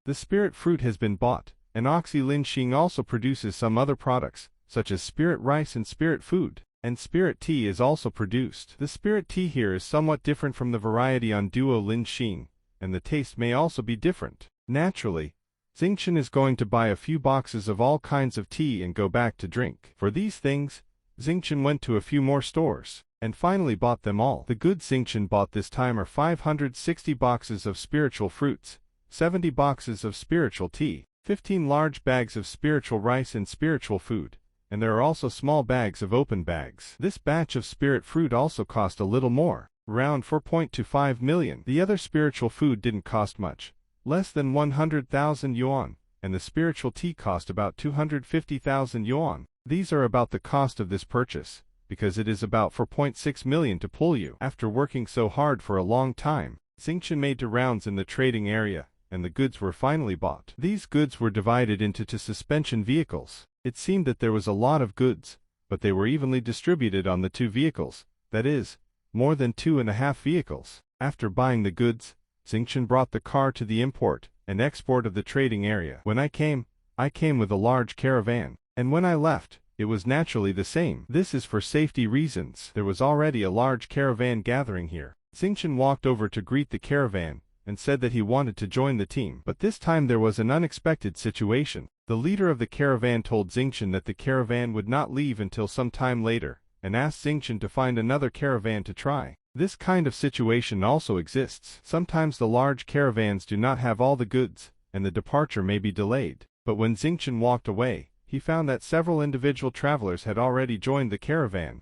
The spirit fruit has been bought, and Oxy Lin Xing also produces some other products, such as spirit rice and spirit food, and spirit tea is also produced. The spirit tea here is somewhat different from the variety on Duo Lin Xing, and the taste may also be different. Naturally, Xingchen is going to buy a few boxes of all kinds of tea and go back to drink. For these things, Xingchen went to a few more stores, and finally bought them all. The goods Xingchen bought this time are 560 boxes of spiritual fruits, 70 boxes of spiritual tea, 15 large bags of spiritual rice and spiritual food, and there are also small bags of open bags. This batch of spirit fruit also cost a little more, around 4.25 million. The other spiritual food didn't cost much, less than 100,000 yuan, and the spiritual tea cost about 250,000 yuan. These are about the cost of this purchase, because it is about 4.6 million to pull you. After working so hard for a long time, Xingchen made 2 rounds in the trading area, and the goods were finally bought. These goods were divided into 2 suspension vehicles. It seemed that there was a lot of goods, but they were evenly distributed on the 2 vehicles, that is, more than 2.5 vehicles. After buying the goods, Xingchen brought the car to the import and export of the trading area. When I came with a large caravan, and when I left, it was naturally the same. This is for safety reasons. There was already a large caravan gathering here. Xingchen walked over to greet the caravan, and said that he wanted to join the team. But this time there was an unexpected situation. The leader of the caravan told Xingchen that the caravan would not leave until some time later, and asked Xingchen to find another caravan to try. This kind of situation also exists. Sometimes the large caravans do not have all the goods, and the departure may be delayed. But when Xingchen walked away, he found that several individual travelers had already joined the caravan.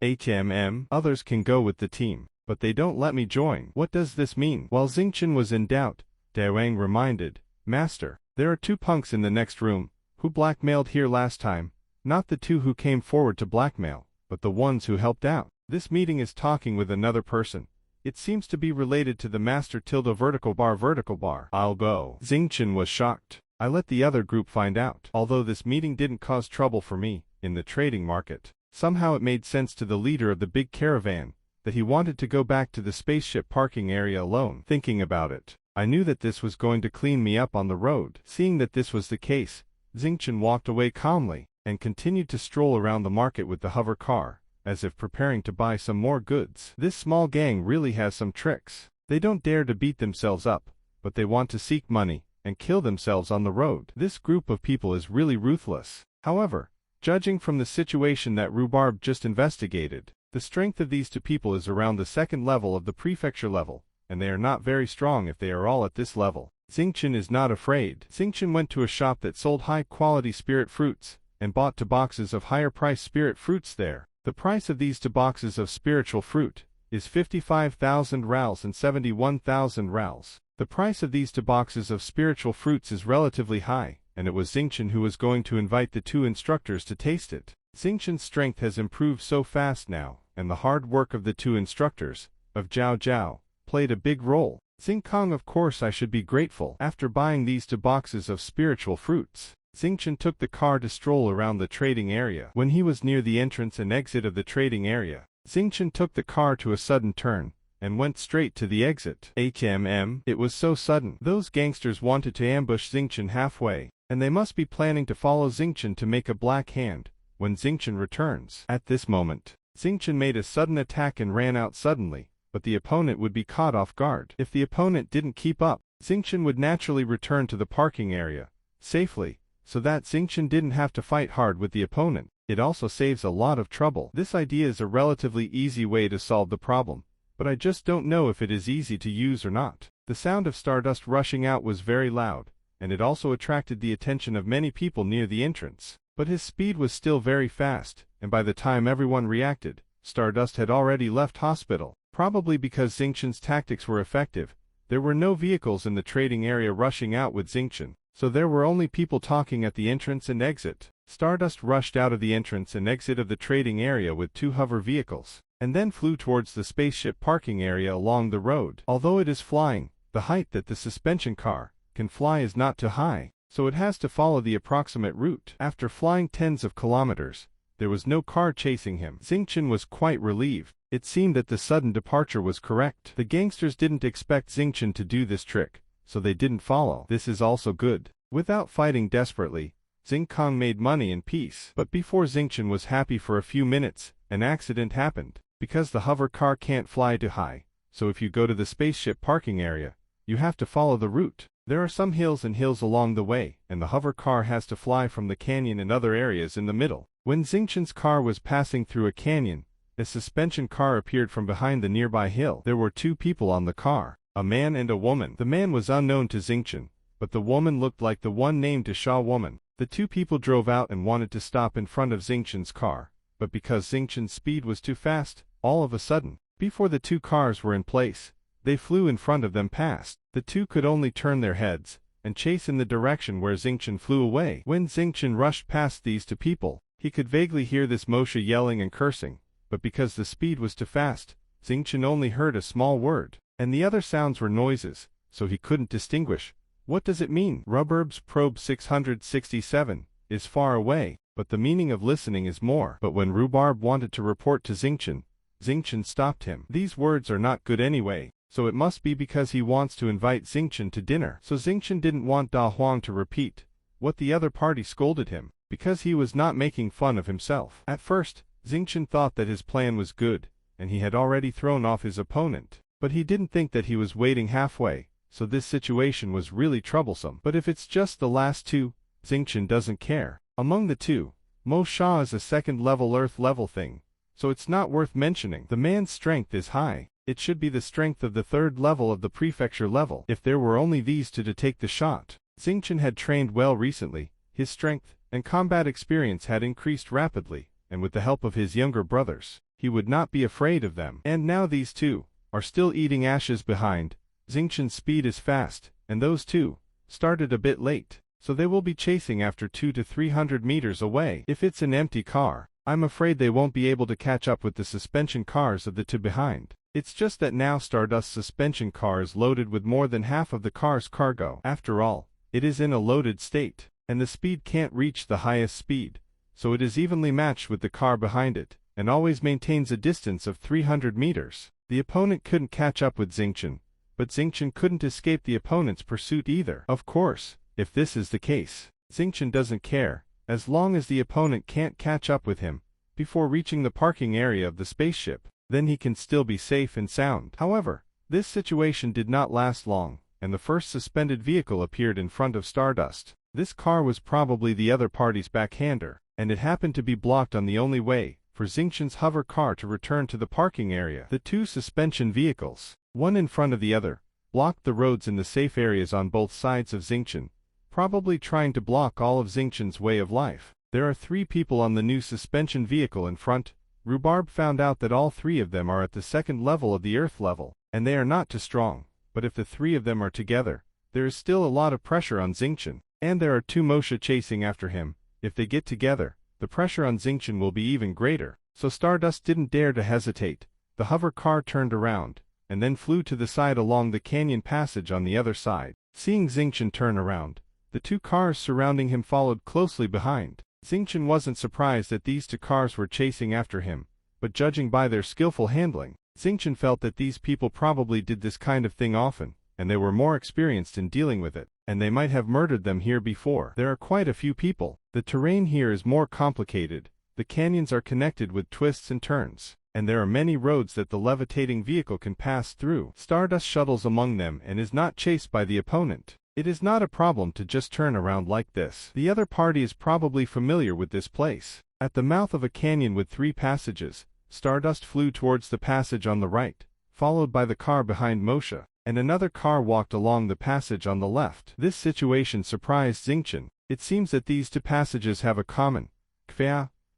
Others can go with the team, but they don't let me join. What does this mean? While Xingchen was in doubt, Dawang reminded, Master, there are 2 punks in the next room, who blackmailed here last time, not the 2 who came forward to blackmail, but the ones who helped out. This meeting is talking with another person. It seems to be related to the Master vertical bar. I'll go. Xingchen was shocked. I let the other group find out. Although this meeting didn't cause trouble for me, in the trading market, somehow it made sense to the leader of the big caravan that he wanted to go back to the spaceship parking area alone. Thinking about it, I knew that this was going to clean me up on the road. Seeing that this was the case, Xingchen walked away calmly, and continued to stroll around the market with the hover car, as if preparing to buy some more goods. This small gang really has some tricks. They don't dare to beat themselves up, but they want to seek money, and kill themselves on the road. This group of people is really ruthless. However, judging from the situation that Rhubarb just investigated, the strength of these two people is around the second level of the prefecture level, and they are not very strong if they are all at this level. Xingchen is not afraid. Xingchen went to a shop that sold high-quality spirit fruits, and bought 2 boxes of higher-priced spirit fruits there. The price of these 2 boxes of spiritual fruit is 55,000 rals and 71,000 rals. The price of these 2 boxes of spiritual fruits is relatively high, and it was Xingchen who was going to invite the 2 instructors to taste it. Xingchen's strength has improved so fast now, and the hard work of the 2 instructors, of Zhao Zhao, played a big role. Xingkong, of course I should be grateful. After buying these 2 boxes of spiritual fruits, Xingchen took the car to stroll around the trading area. When he was near the entrance and exit of the trading area, Xingchen took the car to a sudden turn, and went straight to the exit. It was so sudden. Those gangsters wanted to ambush Xingchen halfway, and they must be planning to follow Xingchen to make a black hand when Xingchen returns. At this moment, Xingchen made a sudden attack and ran out suddenly, but the opponent would be caught off guard. If the opponent didn't keep up, Xingchen would naturally return to the parking area safely, so that Xingchen didn't have to fight hard with the opponent. It also saves a lot of trouble. This idea is a relatively easy way to solve the problem, but I just don't know if it is easy to use or not. The sound of Stardust rushing out was very loud, and it also attracted the attention of many people near the entrance. But his speed was still very fast, and by the time everyone reacted, Stardust had already left hospital. Probably because Xingchen's tactics were effective, there were no vehicles in the trading area rushing out with Xingchen, so there were only people talking at the entrance and exit. Stardust rushed out of the entrance and exit of the trading area with 2 hover vehicles, and then flew towards the spaceship parking area along the road. Although it is flying, the height that the suspension car can fly is not too high, so it has to follow the approximate route. After flying tens of kilometers, there was no car chasing him. Xingchen was quite relieved. It seemed that the sudden departure was correct. The gangsters didn't expect Xingchen to do this trick, so they didn't follow. This is also good. Without fighting desperately, Xingkong made money in peace. But before Xingchen was happy for a few minutes, an accident happened. Because the hover car can't fly too high, so if you go to the spaceship parking area, you have to follow the route. There are some hills and hills along the way, and the hover car has to fly from the canyon and other areas in the middle. When Xingchen's car was passing through a canyon, a suspension car appeared from behind the nearby hill. There were 2 people on the car, a man and a woman. The man was unknown to Xingchen, but the woman looked like the one named Sha woman. The 2 people drove out and wanted to stop in front of Xingchen's car, but because Xingchen's speed was too fast, all of a sudden, before the 2 cars were in place, they flew in front of them past. The 2 could only turn their heads and chase in the direction where Xingchen flew away. When Xingchen rushed past these 2 people, he could vaguely hear this Moshe yelling and cursing, but because the speed was too fast, Xingchen only heard a small word, and the other sounds were noises, so he couldn't distinguish. What does it mean? Rhubar's probe 667 is far away, but the meaning of listening is more. But when Rhubarb wanted to report to Xingchen, Xingchen stopped him. These words are not good anyway, so it must be because he wants to invite Xingchen to dinner. So Xingchen didn't want Da Huang to repeat what the other party scolded him, because he was not making fun of himself. At first, Xingchen thought that his plan was good, and he had already thrown off his opponent, but he didn't think that he was waiting halfway, so this situation was really troublesome. But if it's just the last 2, Xingchen doesn't care. Among the 2, Mo Sha is a second-level Earth-level thing, so it's not worth mentioning. The man's strength is high. It should be the strength of the 3rd level of the prefecture level. If there were only these 2 to take the shot. Xingchen had trained well recently. His strength and combat experience had increased rapidly, and with the help of his younger brothers, he would not be afraid of them. And now these 2 are still eating ashes behind. Xingchen's speed is fast, and those 2 started a bit late, so they will be chasing after 200 to 300 meters away. If it's an empty car, I'm afraid they won't be able to catch up with the suspension cars of the 2 behind. It's just that now Stardust's suspension car is loaded with more than half of the car's cargo. After all, it is in a loaded state, and the speed can't reach the highest speed, so it is evenly matched with the car behind it, and always maintains a distance of 300 meters. The opponent couldn't catch up with Xingqian, but Xingqian couldn't escape the opponent's pursuit either. Of course, if this is the case, Xingqian doesn't care, as long as the opponent can't catch up with him before reaching the parking area of the spaceship, then he can still be safe and sound. However, this situation did not last long, and the first suspended vehicle appeared in front of Stardust. This car was probably the other party's backhander, and it happened to be blocked on the only way for Xingqian's hover car to return to the parking area. The two suspension vehicles, one in front of the other, blocked the roads in the safe areas on both sides of Xingqian, probably trying to block all of Xingqian's way of life. There are 3 people on the new suspension vehicle in front. Rhubarb found out that all 3 of them are at the second level of the Earth level, and they are not too strong, but if the 3 of them are together, there is still a lot of pressure on Xingqian, and there are 2 Mosha chasing after him. If they get together, the pressure on Xingqian will be even greater. So Stardust didn't dare to hesitate. The hover car turned around, and then flew to the side along the canyon passage on the other side. Seeing Xingqian turn around, the 2 cars surrounding him followed closely behind. Xingqian wasn't surprised that these 2 cars were chasing after him, but judging by their skillful handling, Xingqian felt that these people probably did this kind of thing often, and they were more experienced in dealing with it, and they might have murdered them here before. There are quite a few people. The terrain here is more complicated. The canyons are connected with twists and turns, and there are many roads that the levitating vehicle can pass through. Stardust shuttles among them and is not chased by the opponent. It is not a problem to just turn around like this. The other party is probably familiar with this place. At the mouth of a canyon with 3 passages, Stardust flew towards the passage on the right, followed by the car behind Mosha, and another car walked along the passage on the left. This situation surprised Xingqian. It seems that these 2 passages have a common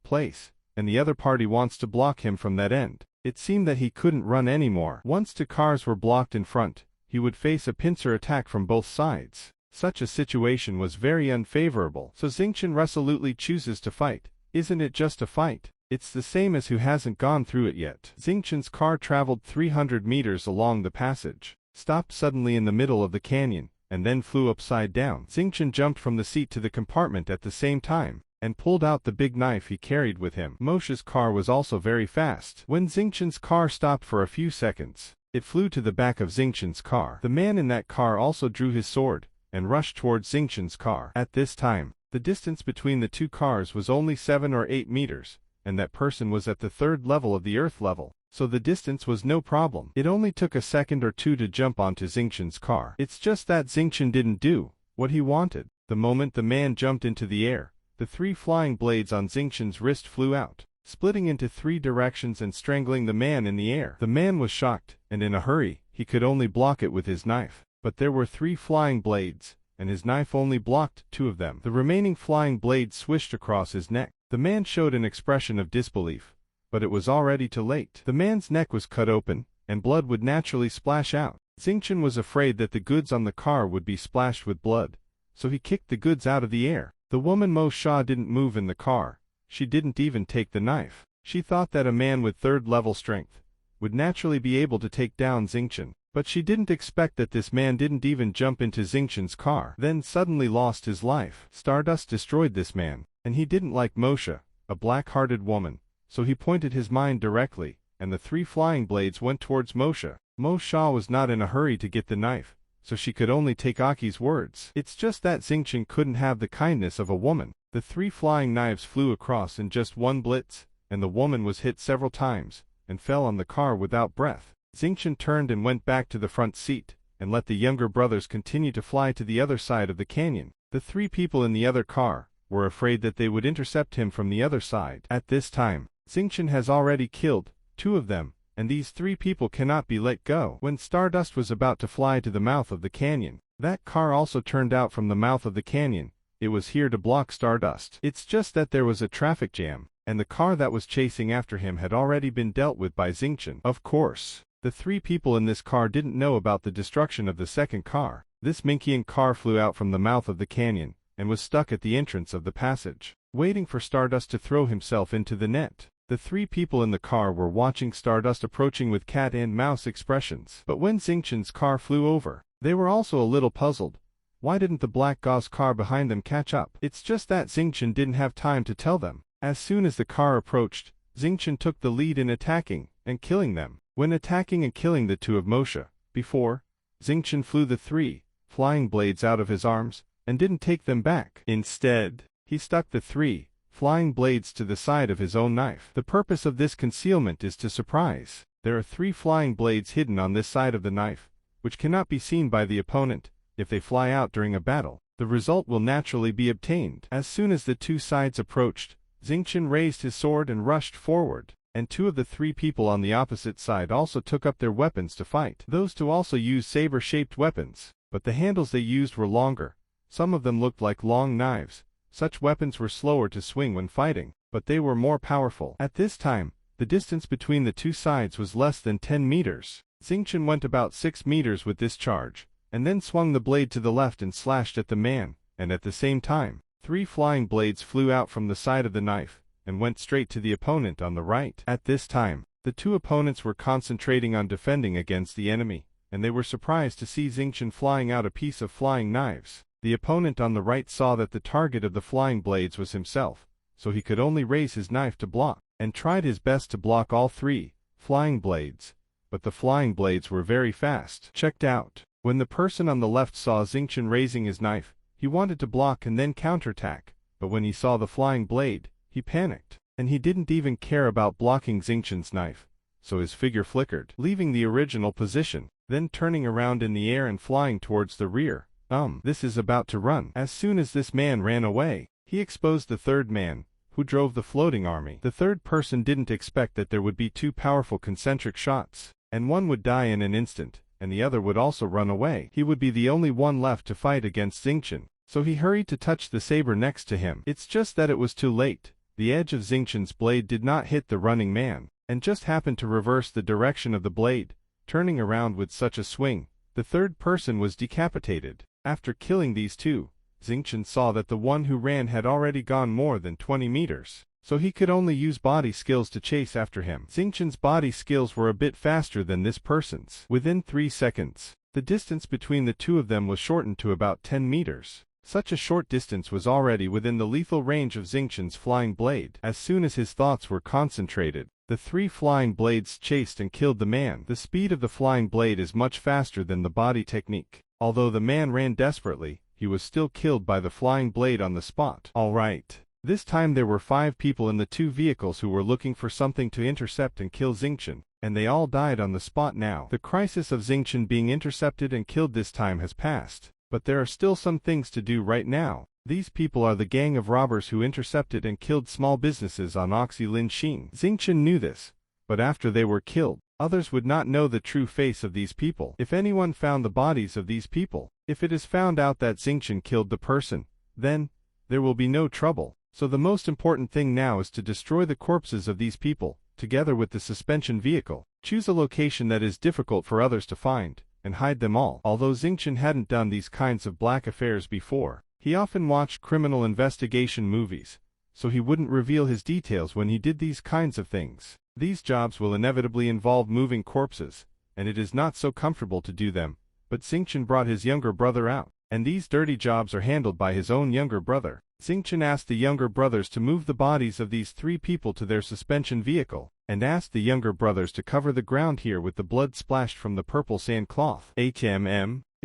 place, and the other party wants to block him from that end. It seemed that he couldn't run anymore. Once 2 cars were blocked in front, he would face a pincer attack from both sides. Such a situation was very unfavorable. So Xingqian resolutely chooses to fight. Isn't it just a fight? It's the same as who hasn't gone through it yet. Xingqian's car traveled 300 meters along the passage, stopped suddenly in the middle of the canyon, and then flew upside down. Xingqian jumped from the seat to the compartment at the same time, and pulled out the big knife he carried with him. Mosha's car was also very fast. When Xingqian's car stopped for a few seconds, it flew to the back of Xingqian's car. The man in that car also drew his sword, and rushed towards Xingqian's car. At this time, the distance between the 2 cars was only 7 or 8 meters, and that person was at the 3rd level of the Earth level, so the distance was no problem. It only took a second or 2 to jump onto Xingqian's car. It's just that Xingqian didn't do what he wanted. The moment the man jumped into the air, the 3 flying blades on Xingqian's wrist flew out, splitting into 3 directions and strangling the man in the air. The man was shocked, and in a hurry, he could only block it with his knife. But there were 3 flying blades, and his knife only blocked 2 of them. The remaining flying blades swished across his neck. The man showed an expression of disbelief, but it was already too late. The man's neck was cut open, and blood would naturally splash out. Xingqian was afraid that the goods on the car would be splashed with blood, so he kicked the goods out of the air. The woman Mo Sha didn't move in the car. She didn't even take the knife. She thought that a man with 3rd level strength would naturally be able to take down Xingqian, but she didn't expect that this man didn't even jump into Xingqian's car, then suddenly lost his life. Stardust destroyed this man, and he didn't like Mosha, a black-hearted woman, so he pointed his mind directly, and the 3 flying blades went towards Mosha. Mo Sha was not in a hurry to get the knife, so she could only take Aki's words. It's just that Xingqian couldn't have the kindness of a woman. The 3 flying knives flew across in just one blitz, and the woman was hit several times, and fell on the car without breath. Xingqian turned and went back to the front seat, and let the younger brothers continue to fly to the other side of the canyon. The 3 people in the other car were afraid that they would intercept him from the other side. At this time, Xingqian has already killed 2 of them, and these 3 people cannot be let go. When Stardust was about to fly to the mouth of the canyon, that car also turned out from the mouth of the canyon. It was here to block Stardust. It's just that there was a traffic jam, and the car that was chasing after him had already been dealt with by Xingqian. Of course, the 3 people in this car didn't know about the destruction of the second car. This Minkian car flew out from the mouth of the canyon, and was stuck at the entrance of the passage, waiting for Stardust to throw himself into the net. The 3 people in the car were watching Stardust approaching with cat and mouse expressions. But when Xingqian's car flew over, they were also a little puzzled. Why didn't the black gauze car behind them catch up? It's just that Xingqian didn't have time to tell them. As soon as the car approached, Xingqian took the lead in attacking and killing them. When attacking and killing the two of Moshe, before, Xingqian flew the 3 flying blades out of his arms and didn't take them back. Instead, he stuck the 3 flying blades to the side of his own knife. The purpose of this concealment is to surprise. There are 3 flying blades hidden on this side of the knife, which cannot be seen by the opponent. If they fly out during a battle, the result will naturally be obtained. As soon as the 2 sides approached, Xingqian raised his sword and rushed forward, and 2 of the 3 people on the opposite side also took up their weapons to fight. Those 2 also used saber-shaped weapons, but the handles they used were longer. Some of them looked like long knives. Such weapons were slower to swing when fighting, but they were more powerful. At this time, the distance between the 2 sides was less than 10 meters. Xingqian went about 6 meters with this charge, and then swung the blade to the left and slashed at the man, and at the same time, 3 flying blades flew out from the side of the knife, and went straight to the opponent on the right. At this time, the 2 opponents were concentrating on defending against the enemy, and they were surprised to see Xingqian flying out a piece of flying knives. The opponent on the right saw that the target of the flying blades was himself, so he could only raise his knife to block, and tried his best to block all 3 flying blades, but the flying blades were very fast. Checked out. When the person on the left saw Xingqian raising his knife, he wanted to block and then counterattack, but when he saw the flying blade, he panicked, and he didn't even care about blocking Xingqian's knife, so his figure flickered, leaving the original position, then turning around in the air and flying towards the rear. This is about to run. As soon as this man ran away, he exposed the 3rd man, who drove the floating army. The 3rd person didn't expect that there would be 2 powerful concentric shots, and one would die in an instant, and the other would also run away. He would be the only one left to fight against Xingqian, so he hurried to touch the saber next to him. It's just that it was too late. The edge of Xingqian's blade did not hit the running man, and just happened to reverse the direction of the blade, turning around with such a swing. The 3rd person was decapitated. After killing these 2, Xingqian saw that the one who ran had already gone more than 20 meters, so he could only use body skills to chase after him. Xingqian's body skills were a bit faster than this person's. Within 3 seconds, the distance between the 2 of them was shortened to about 10 meters. Such a short distance was already within the lethal range of Xingqian's flying blade. As soon as his thoughts were concentrated, the 3 flying blades chased and killed the man. The speed of the flying blade is much faster than the body technique. Although the man ran desperately, he was still killed by the flying blade on the spot. Alright. This time there were 5 people in the 2 vehicles who were looking for something to intercept and kill Xingqian, and they all died on the spot now. The crisis of Xingqian being intercepted and killed this time has passed, but there are still some things to do right now. These people are the gang of robbers who intercepted and killed small businesses on Oxy Lin Xing. Xingqian knew this, but after they were killed, others would not know the true face of these people. If anyone found the bodies of these people, if it is found out that Xingqian killed the person, then there will be no trouble. So the most important thing now is to destroy the corpses of these people, together with the suspension vehicle. Choose a location that is difficult for others to find, and hide them all. Although Xingqian hadn't done these kinds of black affairs before, he often watched criminal investigation movies, so he wouldn't reveal his details when he did these kinds of things. These jobs will inevitably involve moving corpses, and it is not so comfortable to do them, but Xingqian brought his younger brother out, and these dirty jobs are handled by his own younger brother. Xingqian asked the younger brothers to move the bodies of these 3 people to their suspension vehicle, and asked the younger brothers to cover the ground here with the blood splashed from the purple sand cloth. It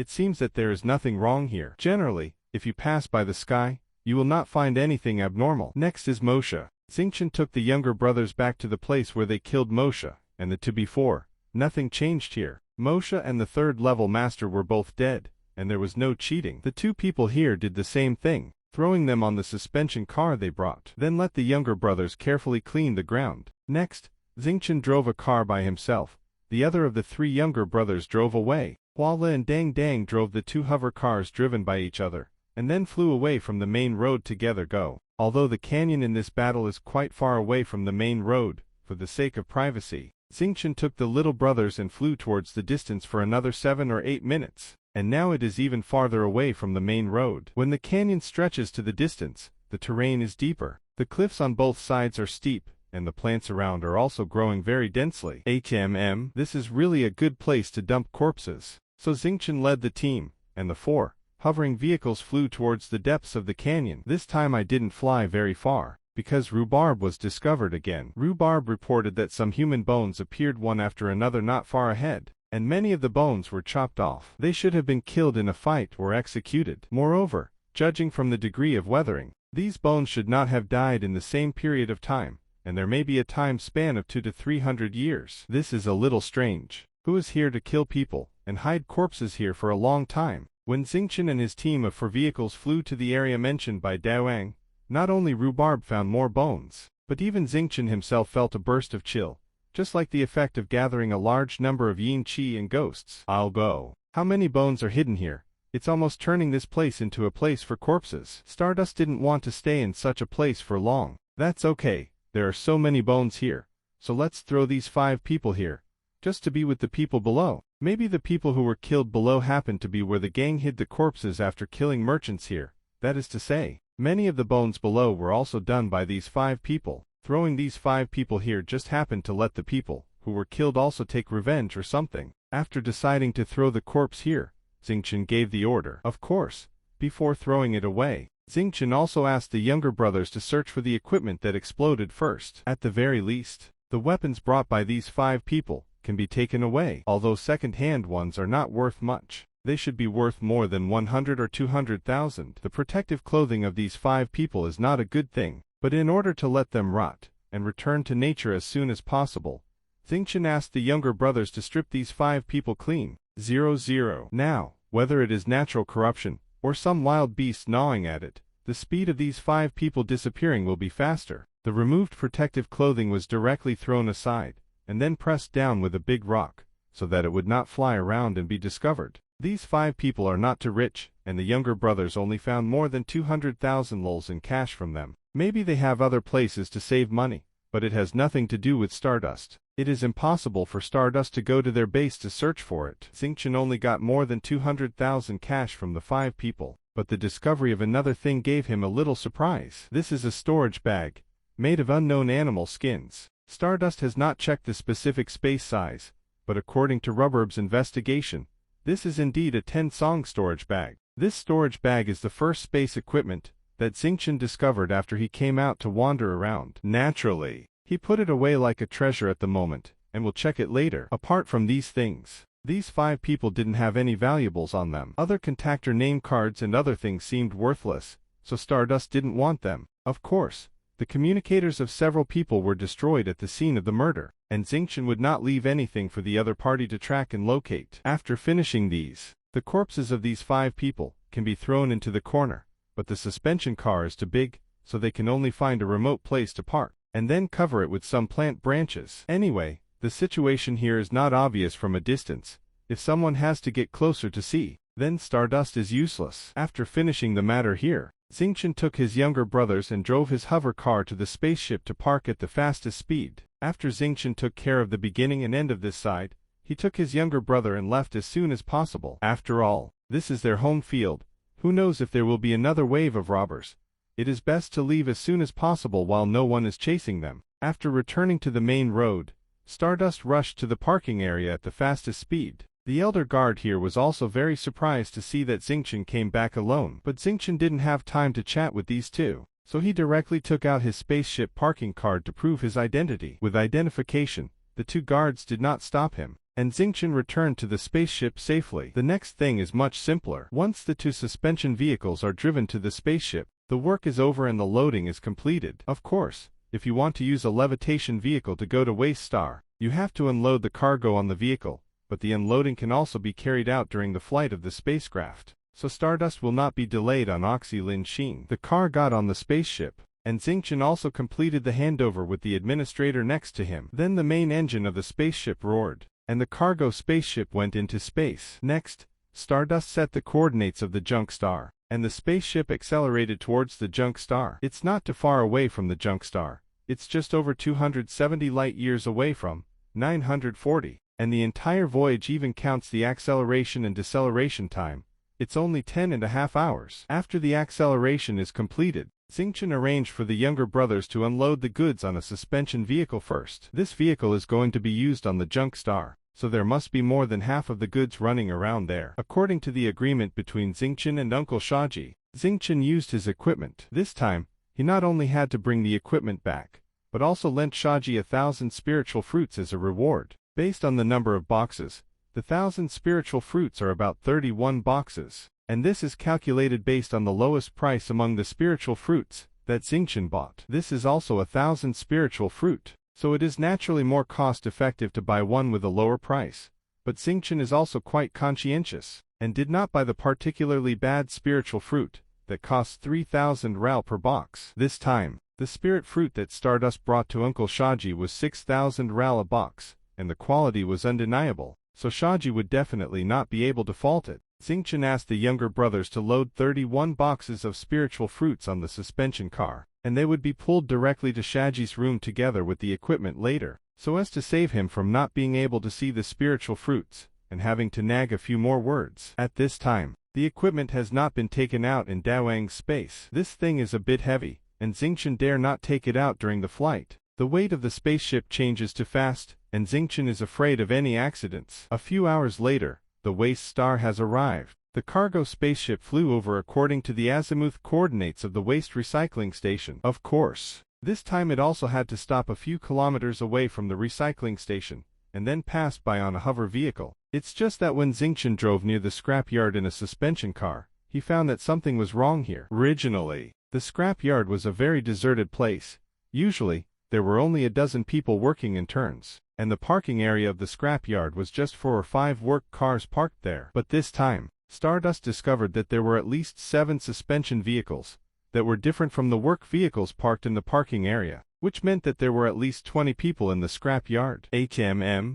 seems that there is nothing wrong here. Generally, if you pass by the sky, you will not find anything abnormal. Next is Moshe. Xingqian took the younger brothers back to the place where they killed Moshe, and the 2 before. Nothing changed here. Moshe and the 3rd level master were both dead, and there was no cheating. The 2 people here did the same thing, throwing them on the suspension car they brought. Then let the younger brothers carefully clean the ground. Next, Xingqian drove a car by himself. The other of the 3 younger brothers drove away. Huala and Dang Dang drove the 2 hover cars driven by each other, and then flew away from the main road together. Although the canyon in this battle is quite far away from the main road, for the sake of privacy, Xingqian took the little brothers and flew towards the distance for another 7 or 8 minutes, and now it is even farther away from the main road. When the canyon stretches to the distance, the terrain is deeper. The cliffs on both sides are steep, and the plants around are also growing very densely. This is really a good place to dump corpses. So Xingqian led the team, and the 4 hovering vehicles flew towards the depths of the canyon. This time I didn't fly very far. because rhubarb was discovered again. Rhubarb reported that some human bones appeared one after another not far ahead, and many of the bones were chopped off. They should have been killed in a fight or executed. Moreover, judging from the degree of weathering, these bones should not have died in the same period of time, and there may be a time span of 200 to 300 years. This is a little strange. Who is here to kill people and hide corpses here for a long time? When Xingqian and his team of 4 vehicles flew to the area mentioned by Daowang, not only Rhubarb found more bones, but even Xingqian himself felt a burst of chill, just like the effect of gathering a large number of yin qi and ghosts. I'll go. How many bones are hidden here? It's almost turning this place into a place for corpses. Stardust didn't want to stay in such a place for long. That's okay, there are so many bones here, so let's throw these 5 people here, just to be with the people below. Maybe the people who were killed below happened to be where the gang hid the corpses after killing merchants here. That is to say, many of the bones below were also done by these 5 people. Throwing these 5 people here just happened to let the people who were killed also take revenge or something. After deciding to throw the corpse here, Xingqian gave the order. Of course, before throwing it away, Xingqian also asked the younger brothers to search for the equipment that exploded first. At the very least, the weapons brought by these 5 people can be taken away. Although second-hand ones are not worth much, they should be worth more than 100 or 200,000. The protective clothing of these 5 people is not a good thing, but in order to let them rot and return to nature as soon as possible, Xingqian asked the younger brothers to strip these 5 people clean. 00. Now, whether it is natural corruption or some wild beast gnawing at it, the speed of these 5 people disappearing will be faster. The removed protective clothing was directly thrown aside, and then pressed down with a big rock, so that it would not fly around and be discovered. These 5 people are not too rich, and the younger brothers only found more than 200,000 lols in cash from them. Maybe they have other places to save money, but it has nothing to do with Stardust. It is impossible for Stardust to go to their base to search for it. Xingqian only got more than 200,000 cash from the 5 people, but the discovery of another thing gave him a little surprise. This is a storage bag, made of unknown animal skins. Stardust has not checked the specific space size, but according to Rhubbarb's investigation, this is indeed a 10-song storage bag. This storage bag is the first space equipment that Xingqian discovered after he came out to wander around. Naturally, he put it away like a treasure at the moment, and will check it later. Apart from these things, these 5 people didn't have any valuables on them. Other contactor name cards and other things seemed worthless, so Stardust didn't want them. Of course, the communicators of several people were destroyed at the scene of the murder, and Xingqian would not leave anything for the other party to track and locate. After finishing these, the corpses of these 5 people can be thrown into the corner, but the suspension car is too big, so they can only find a remote place to park, and then cover it with some plant branches. Anyway, the situation here is not obvious from a distance. If someone has to get closer to see, then Stardust is useless. After finishing the matter here, Xingqian took his younger brothers and drove his hover car to the spaceship to park at the fastest speed. After Xingqian took care of the beginning and end of this side, he took his younger brother and left as soon as possible. After all, this is their home field. Who knows if there will be another wave of robbers? It is best to leave as soon as possible while no one is chasing them. After returning to the main road, Stardust rushed to the parking area at the fastest speed. The elder guard here was also very surprised to see that Xingqian came back alone, but Xingqian didn't have time to chat with these 2, so he directly took out his spaceship parking card to prove his identity. With identification, the 2 guards did not stop him, and Xingqian returned to the spaceship safely. The next thing is much simpler. Once the 2 suspension vehicles are driven to the spaceship, the work is over and the loading is completed. Of course, if you want to use a levitation vehicle to go to Waste Star, you have to unload the cargo on the vehicle, but the unloading can also be carried out during the flight of the spacecraft, so Stardust will not be delayed on Oxy Lin Xin. The car got on the spaceship, and Xingqian also completed the handover with the administrator next to him. Then the main engine of the spaceship roared, and the cargo spaceship went into space. Next, Stardust set the coordinates of the junk star, and the spaceship accelerated towards the junk star. It's not too far away from the junk star. It's just over 270 light-years away from 940, and the entire voyage even counts the acceleration and deceleration time. It's only 10.5 hours. After the acceleration is completed, Xingqian arranged for the younger brothers to unload the goods on a suspension vehicle first. This vehicle is going to be used on the junk star, so there must be more than half of the goods running around there. According to the agreement between Xingqian and Uncle Shaji, Xingqian used his equipment. This time, He not only had to bring the equipment back, but also lent Shaji 1,000 spiritual fruits as a reward. Based on the number of boxes, the 1,000 spiritual fruits are about 31 boxes, and this is calculated based on the lowest price among the spiritual fruits that Xingqian bought. This is also 1,000 spiritual fruit, so it is naturally more cost-effective to buy one with a lower price. But Xingqian is also quite conscientious, and did not buy the particularly bad spiritual fruit that costs 3,000 RAL per box. This time, the spirit fruit that Stardust brought to Uncle Shaji was 6,000 RAL a box, and the quality was undeniable, so Shaji would definitely not be able to fault it. Xingqian asked the younger brothers to load 31 boxes of spiritual fruits on the suspension car, and they would be pulled directly to Shaji's room together with the equipment later, so as to save him from not being able to see the spiritual fruits, and having to nag a few more words. At this time, the equipment has not been taken out in Dawang's space. This thing is a bit heavy, and Xingqian dare not take it out during the flight. The weight of the spaceship changes too fast, and Xingqian is afraid of any accidents. A few hours later, the waste star has arrived. The cargo spaceship flew over according to the azimuth coordinates of the waste recycling station. Of course, this time it also had to stop a few kilometers away from the recycling station, and then passed by on a hover vehicle. It's just that when Xingqian drove near the scrapyard in a suspension car, he found that something was wrong here. Originally, the scrapyard was a very deserted place. Usually, there were only a dozen people working in turns, and the parking area of the scrapyard was just 4 or 5 work cars parked there. But this time, Stardust discovered that there were at least 7 suspension vehicles that were different from the work vehicles parked in the parking area, which meant that there were at least 20 people in the scrapyard.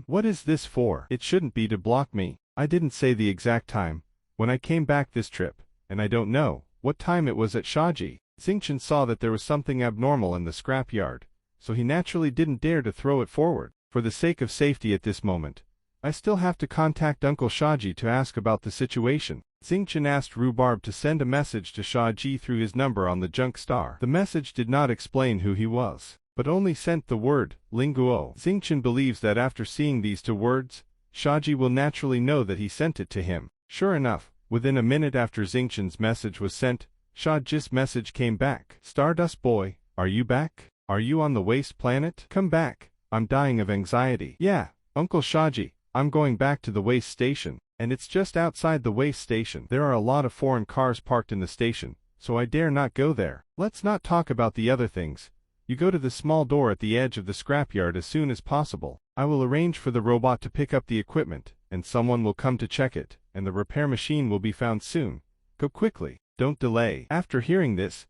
What is this for? It shouldn't be to block me. I didn't say the exact time when I came back this trip, and I don't know what time it was at Shaji. Xingqian saw that there was something abnormal in the scrapyard, so he naturally didn't dare to throw it forward. For the sake of safety at this moment, I still have to contact Uncle Shaji to ask about the situation. Xingqian asked Rhubarb to send a message to Shaji through his number on the junk star. The message did not explain who he was, but only sent the word, Linguo. Xingqian believes that after seeing these 2 words, Shaji will naturally know that he sent it to him. Sure enough, within a minute after Xingqian's message was sent, Shaji's message came back. Stardust boy, are you back? Are you on the waste planet? Come back, I'm dying of anxiety. Yeah, Uncle Shaji, I'm going back to the waste station, and it's just outside the waste station. There are a lot of foreign cars parked in the station, so I dare not go there. Let's not talk about the other things. You go to the small door at the edge of the scrapyard as soon as possible. I will arrange for the robot to pick up the equipment, and someone will come to check it, and the repair machine will be found soon. Go quickly, don't delay. After hearing this,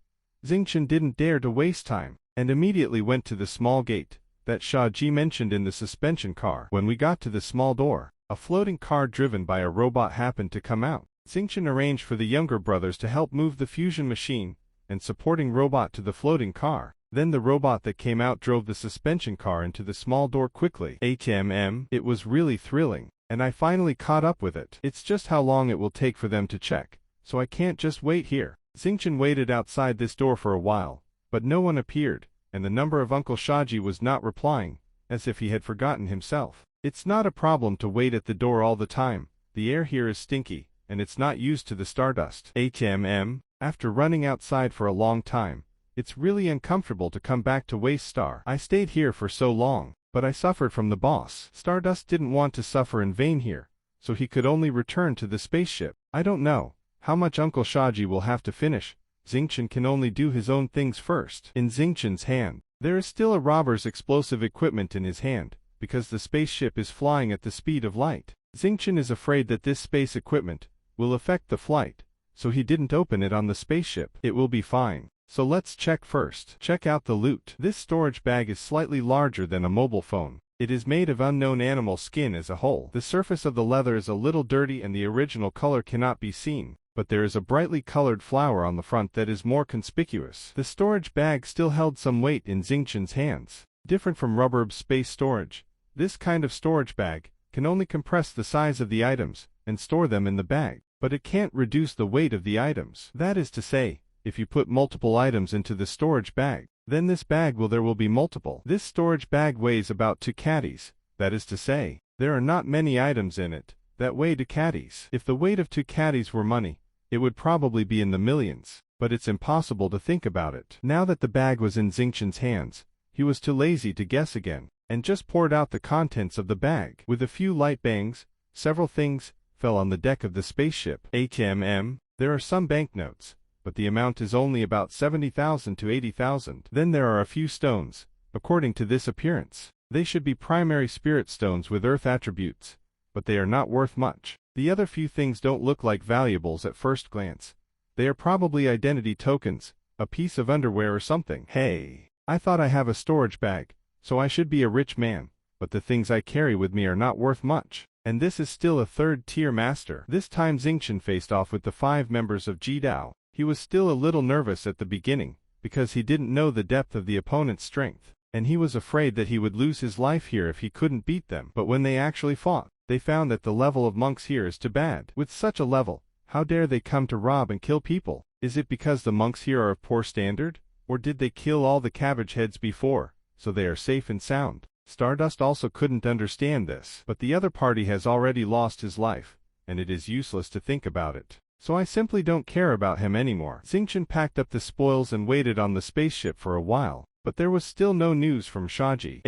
Xingqian didn't dare to waste time, and immediately went to the small gate that Shaji mentioned in the suspension car. When we got to the small door, a floating car driven by a robot happened to come out. Xingqian arranged for the younger brothers to help move the fusion machine and supporting robot to the floating car. Then the robot that came out drove the suspension car into the small door quickly. It was really thrilling, and I finally caught up with it. It's just how long it will take for them to check, so I can't just wait here. Xingqian waited outside this door for a while, but no one appeared, and the number of Uncle Shaji was not replying, as if he had forgotten himself. It's not a problem to wait at the door all the time. The air here is stinky, and it's not used to the stardust. After running outside for a long time, it's really uncomfortable to come back to Waste Star. I stayed here for so long, but I suffered from the boss. Stardust didn't want to suffer in vain here, so he could only return to the spaceship. I don't know how much Uncle Shaji will have to finish. Xingqian can only do his own things first. In Xingqian's hand, there is still a robber's explosive equipment in his hand, because the spaceship is flying at the speed of light. Xingqian is afraid that this space equipment will affect the flight, so he didn't open it on the spaceship. It will be fine. So let's check first. Check out the loot. This storage bag is slightly larger than a mobile phone. It is made of unknown animal skin as a whole. The surface of the leather is a little dirty and the original color cannot be seen, but there is a brightly colored flower on the front that is more conspicuous. The storage bag still held some weight in Xingqian's hands. Different from Rhubarb space storage, this kind of storage bag can only compress the size of the items and store them in the bag, but it can't reduce the weight of the items. That is to say, if you put multiple items into the storage bag, then this bag there will be multiple. This storage bag weighs about 2 caddies. That is to say, there are not many items in it that weigh 2 caddies. If the weight of 2 caddies were money, it would probably be in the millions. but it's impossible to think about it. Now that the bag was in Xingqian's hands, he was too lazy to guess again, and just poured out the contents of the bag. With a few light bangs, several things fell on the deck of the spaceship. There are some banknotes, but the amount is only about 70,000 to 80,000. Then there are a few stones, according to this appearance. They should be primary spirit stones with earth attributes, but they are not worth much. The other few things don't look like valuables at first glance. They are probably identity tokens, a piece of underwear or something. Hey, I thought I have a storage bag, so I should be a rich man, but the things I carry with me are not worth much. And this is still a third-tier master. This time Xingqian faced off with the 5 members of Jidao. He was still a little nervous at the beginning, because he didn't know the depth of the opponent's strength, and he was afraid that he would lose his life here if he couldn't beat them. But when they actually fought, they found that the level of monks here is too bad. With such a level, how dare they come to rob and kill people? Is it because the monks here are of poor standard? Or did they kill all the cabbage heads before, so they are safe and sound? Stardust also couldn't understand this, but the other party has already lost his life, and it is useless to think about it. So I simply don't care about him anymore. Xingqian packed up the spoils and waited on the spaceship for a while, but there was still no news from Shaji.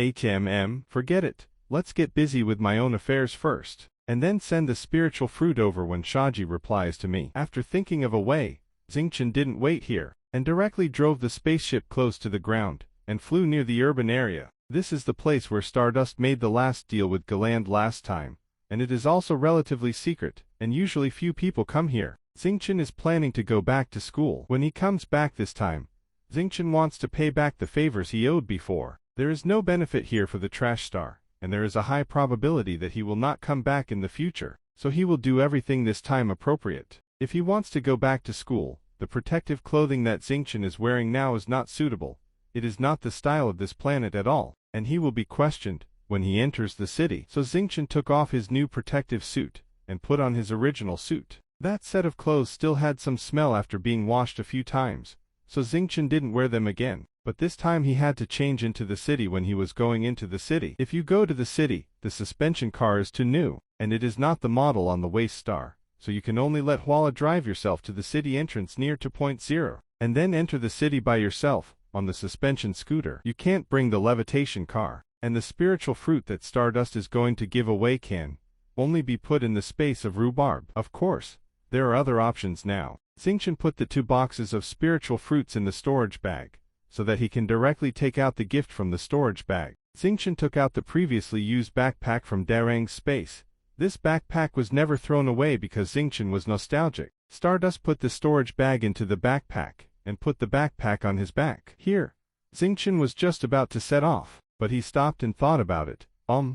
Forget it, let's get busy with my own affairs first, and then send the spiritual fruit over when Shaji replies to me. After thinking of a way, Xingqian didn't wait here, and directly drove the spaceship close to the ground, and flew near the urban area. This is the place where Stardust made the last deal with Galand last time, and it is also relatively secret, and usually few people come here. Xingqian is planning to go back to school. When he comes back this time, Xingqian wants to pay back the favors he owed before. There is no benefit here for the trash star, and there is a high probability that he will not come back in the future, so he will do everything this time appropriate. If he wants to go back to school, the protective clothing that Xingqian is wearing now is not suitable. It is not the style of this planet at all, and he will be questioned when he enters the city. So Xingqian took off his new protective suit and put on his original suit. That set of clothes still had some smell after being washed a few times, so Xingqian didn't wear them again. But this time he had to change into the city when he was going into the city. If you go to the city, the suspension car is too new, and it is not the model on the waist star, so you can only let Hwala drive yourself to the city entrance near to point 0, and then enter the city by yourself on the suspension scooter. You can't bring the levitation car, and the spiritual fruit that Stardust is going to give away can only be put in the space of rhubarb. Of course, there are other options now. Xingqian put the 2 boxes of spiritual fruits in the storage bag, so that he can directly take out the gift from the storage bag. Xingqian took out the previously used backpack from Darang's space. This backpack was never thrown away because Xingqian was nostalgic. Stardust put the storage bag into the backpack, and put the backpack on his back. Here, Xingqian was just about to set off, but he stopped and thought about it.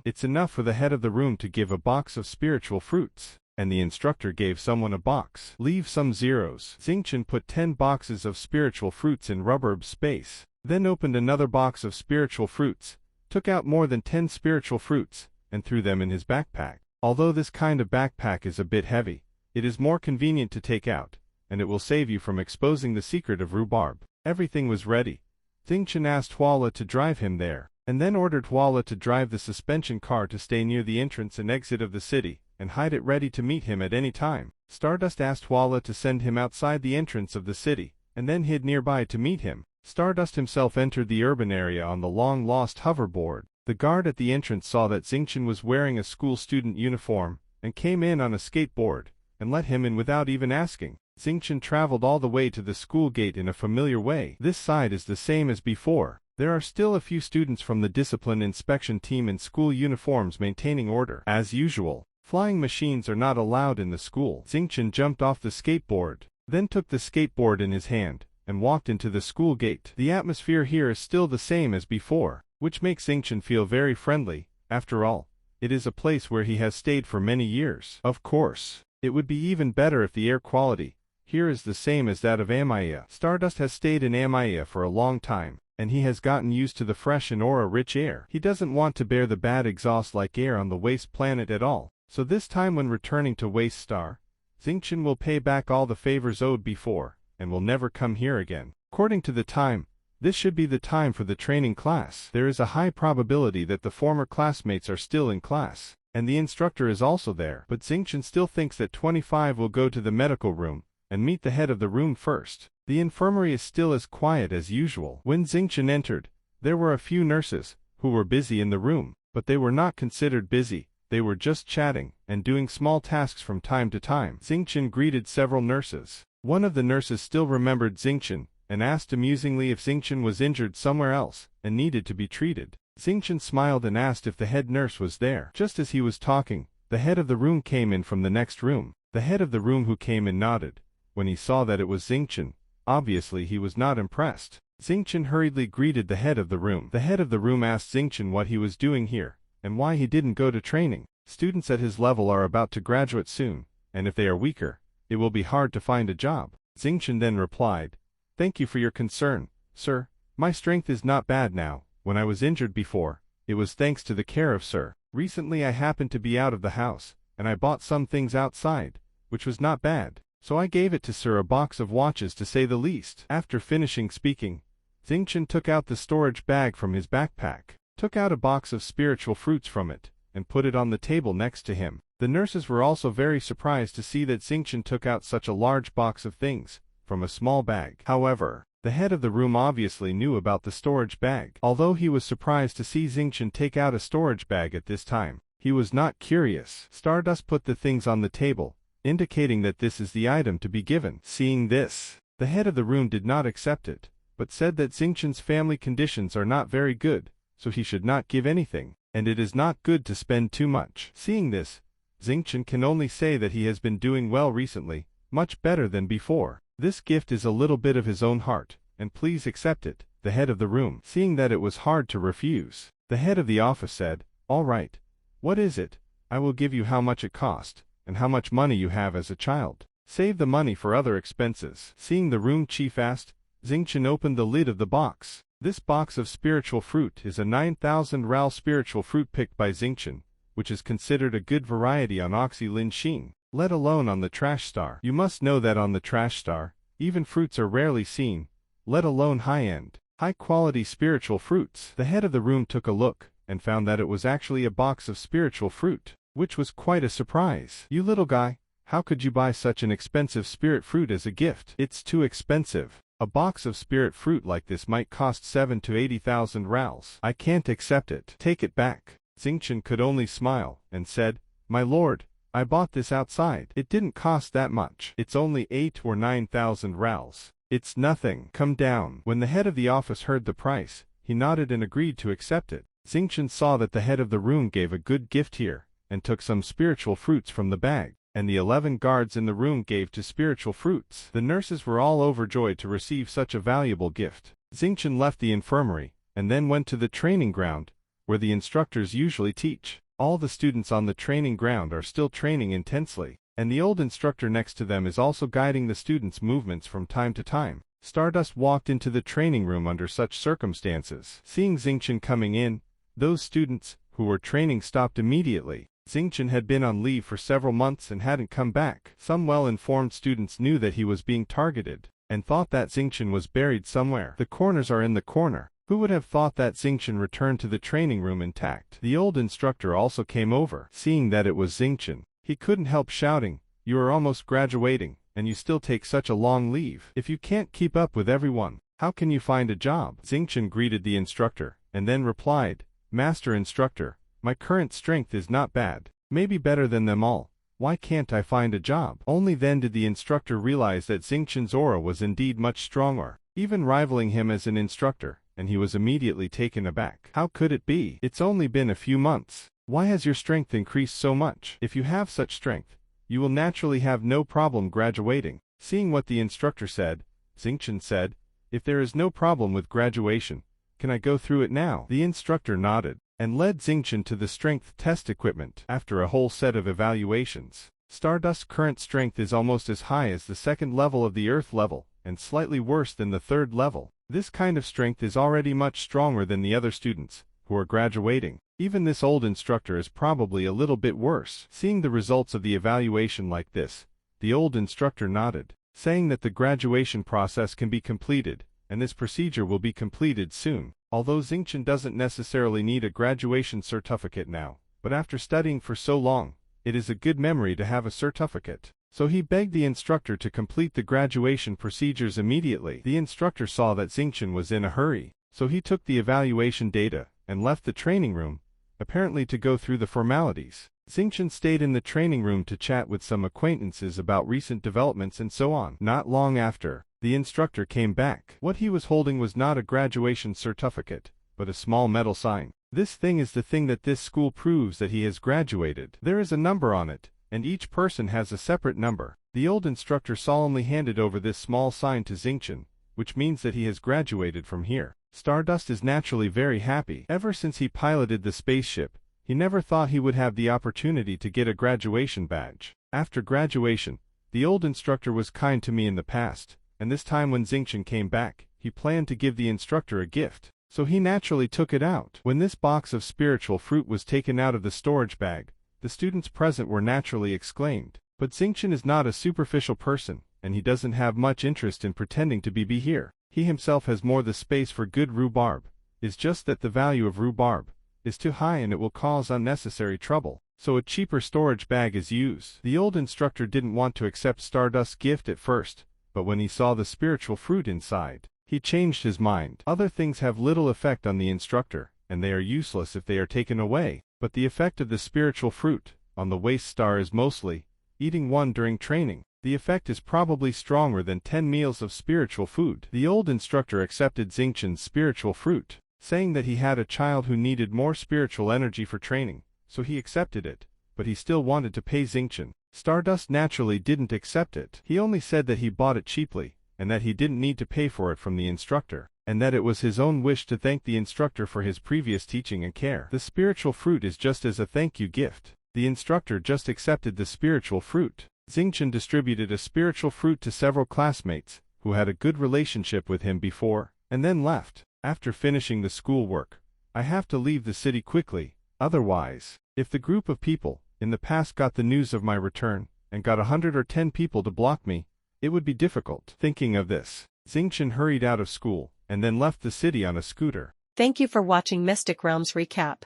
It's enough for the head of the room to give a box of spiritual fruits, and the instructor gave someone a box. Leave some zeros. Xingqian put 10 boxes of spiritual fruits in rhubarb space, then opened another box of spiritual fruits, took out more than 10 spiritual fruits, and threw them in his backpack. Although this kind of backpack is a bit heavy, it is more convenient to take out, and it will save you from exposing the secret of rhubarb. Everything was ready. Xingqian asked Hwala to drive him there, and then ordered Hwala to drive the suspension car to stay near the entrance and exit of the city, and hide it ready to meet him at any time. Stardust asked Hwala to send him outside the entrance of the city, and then hid nearby to meet him. Stardust himself entered the urban area on the long-lost hoverboard. The guard at the entrance saw that Xingqian was wearing a school student uniform, and came in on a skateboard, and let him in without even asking. Xingqian traveled all the way to the school gate in a familiar way. This side is the same as before. There are still a few students from the discipline inspection team in school uniforms maintaining order. As usual, flying machines are not allowed in the school. Xingqian jumped off the skateboard, then took the skateboard in his hand, and walked into the school gate. The atmosphere here is still the same as before, which makes Xingqian feel very friendly. After all, it is a place where he has stayed for many years. Of course, it would be even better if the air quality here is the same as that of Amaya. Stardust has stayed in Amaya for a long time, and he has gotten used to the fresh and aura-rich air. He doesn't want to bear the bad exhaust-like air on the waste planet at all. So this time when returning to Waste Star, Xingqian will pay back all the favors owed before, and will never come here again. According to the time, this should be the time for the training class. There is a high probability that the former classmates are still in class, and the instructor is also there. But Xingqian still thinks that 25 will go to the medical room, and meet the head of the room first. The infirmary is still as quiet as usual. When Xingqian entered, there were a few nurses, who were busy in the room, but they were not considered busy, they were just chatting, and doing small tasks from time to time. Xingqian greeted several nurses. One of the nurses still remembered Xingqian, and asked amusingly if Xingqian was injured somewhere else, and needed to be treated. Xingqian smiled and asked if the head nurse was there. Just as he was talking, the head of the room came in from the next room. The head of the room who came in nodded. When he saw that it was Xingqian, obviously he was not impressed. Xingqian hurriedly greeted the head of the room. The head of the room asked Xingqian what he was doing here, and why he didn't go to training. Students at his level are about to graduate soon, and if they are weaker, it will be hard to find a job. Xingqian then replied, "Thank you for your concern, sir. My strength is not bad now. When I was injured before, it was thanks to the care of sir. Recently I happened to be out of the house, and I bought some things outside, which was not bad. So I gave it to sir, a box of watches to say the least." After finishing speaking, Xingqian took out the storage bag from his backpack, took out a box of spiritual fruits from it, and put it on the table next to him. The nurses were also very surprised to see that Xingqian took out such a large box of things from a small bag. However, the head of the room obviously knew about the storage bag. Although he was surprised to see Xingqian take out a storage bag at this time, he was not curious. Stardust put the things on the table, indicating that this is the item to be given. Seeing this, the head of the room did not accept it, but said that Xingqian's family conditions are not very good, so he should not give anything, and it is not good to spend too much. Seeing this, Xingqian can only say that he has been doing well recently, much better than before. This gift is a little bit of his own heart, and please accept it. The head of the room, seeing that it was hard to refuse, the head of the office said, "All right. What is it? I will give you how much it cost, and how much money you have as a child. Save the money for other expenses." Seeing the room chief asked, Xingqian opened the lid of the box. This box of spiritual fruit is a 9,000 RAL spiritual fruit picked by Xingqian, which is considered a good variety on Oxy Lin Xin, let alone on the Trash Star. You must know that on the Trash Star, even fruits are rarely seen, let alone high-end, high-quality spiritual fruits. The head of the room took a look, and found that it was actually a box of spiritual fruit, which was quite a surprise. "You little guy, how could you buy such an expensive spirit fruit as a gift? It's too expensive. A box of spirit fruit like this might cost 7 to 80,000 RALs. I can't accept it. Take it back." Xingqian could only smile, and said, "My lord, I bought this outside. It didn't cost that much. It's only 8 or 9,000 RALs. It's nothing. Come down." When the head of the office heard the price, he nodded and agreed to accept it. Xingqian saw that the head of the room gave a good gift here, and took some spiritual fruits from the bag, and the 11 guards in the room gave to spiritual fruits. The nurses were all overjoyed to receive such a valuable gift. Xingqian left the infirmary, and then went to the training ground, where the instructors usually teach. All the students on the training ground are still training intensely, and the old instructor next to them is also guiding the students' movements from time to time. Stardust walked into the training room under such circumstances. Seeing Xingqian coming in, those students who were training stopped immediately. Xingqian had been on leave for several months and hadn't come back. Some well-informed students knew that he was being targeted, and thought that Xingqian was buried somewhere. The corners are in the corner. Who would have thought that Xingqian returned to the training room intact? The old instructor also came over. Seeing that it was Xingqian, he couldn't help shouting, "You are almost graduating, and you still take such a long leave. If you can't keep up with everyone, how can you find a job?" Xingqian greeted the instructor, and then replied, "Master Instructor, my current strength is not bad, maybe better than them all. Why can't I find a job?" Only then did the instructor realize that Xingqian's aura was indeed much stronger, even rivaling him as an instructor, and he was immediately taken aback. How could it be? It's only been a few months. Why has your strength increased so much? If you have such strength, you will naturally have no problem graduating. Seeing what the instructor said, Xingqian said, "If there is no problem with graduation, can I go through it now?" The instructor nodded, and led Xingqian to the strength test equipment. After a whole set of evaluations, Stardust's current strength is almost as high as the second level of the Earth level, and slightly worse than the third level. This kind of strength is already much stronger than the other students, who are graduating. Even this old instructor is probably a little bit worse. Seeing the results of the evaluation like this, the old instructor nodded, saying that the graduation process can be completed, and this procedure will be completed soon. Although Xingqian doesn't necessarily need a graduation certificate now, but after studying for so long, it is a good memory to have a certificate. So he begged the instructor to complete the graduation procedures immediately. The instructor saw that Xingqian was in a hurry, so he took the evaluation data and left the training room, apparently to go through the formalities. Xingqian stayed in the training room to chat with some acquaintances about recent developments and so on. Not long after, the instructor came back. What he was holding was not a graduation certificate, but a small metal sign. This thing is the thing that this school proves that he has graduated. There is a number on it, and each person has a separate number. The old instructor solemnly handed over this small sign to Xingqian, which means that he has graduated from here. Stardust is naturally very happy. Ever since he piloted the spaceship, he never thought he would have the opportunity to get a graduation badge. After graduation, the old instructor was kind to me in the past, and this time when Xingqian came back, he planned to give the instructor a gift, so he naturally took it out. When this box of spiritual fruit was taken out of the storage bag, the students present were naturally exclaimed. But Xingqian is not a superficial person, and he doesn't have much interest in pretending to be here. He himself has more the space for good rhubarb. It's just that the value of rhubarb is too high and it will cause unnecessary trouble, so a cheaper storage bag is used. The old instructor didn't want to accept Stardust's gift at first, but when he saw the spiritual fruit inside, he changed his mind. Other things have little effect on the instructor, and they are useless if they are taken away, but the effect of the spiritual fruit on the waste star is mostly eating one during training. The effect is probably stronger than 10 meals of spiritual food. The old instructor accepted Xingqian's spiritual fruit, saying that he had a child who needed more spiritual energy for training, so he accepted it, but he still wanted to pay Xingqian. Stardust naturally didn't accept it. He only said that he bought it cheaply, and that he didn't need to pay for it from the instructor, and that it was his own wish to thank the instructor for his previous teaching and care. The spiritual fruit is just as a thank you gift. The instructor just accepted the spiritual fruit. Xingqian distributed a spiritual fruit to several classmates, who had a good relationship with him before, and then left. After finishing the schoolwork, I have to leave the city quickly, otherwise, if the group of people in the past got the news of my return, and got 100 or 10 people to block me, it would be difficult. Thinking of this, Xingqian hurried out of school, and then left the city on a scooter. Thank you for watching Mystic Realms Recap.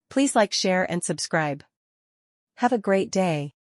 Please like, share and subscribe. Have a great day.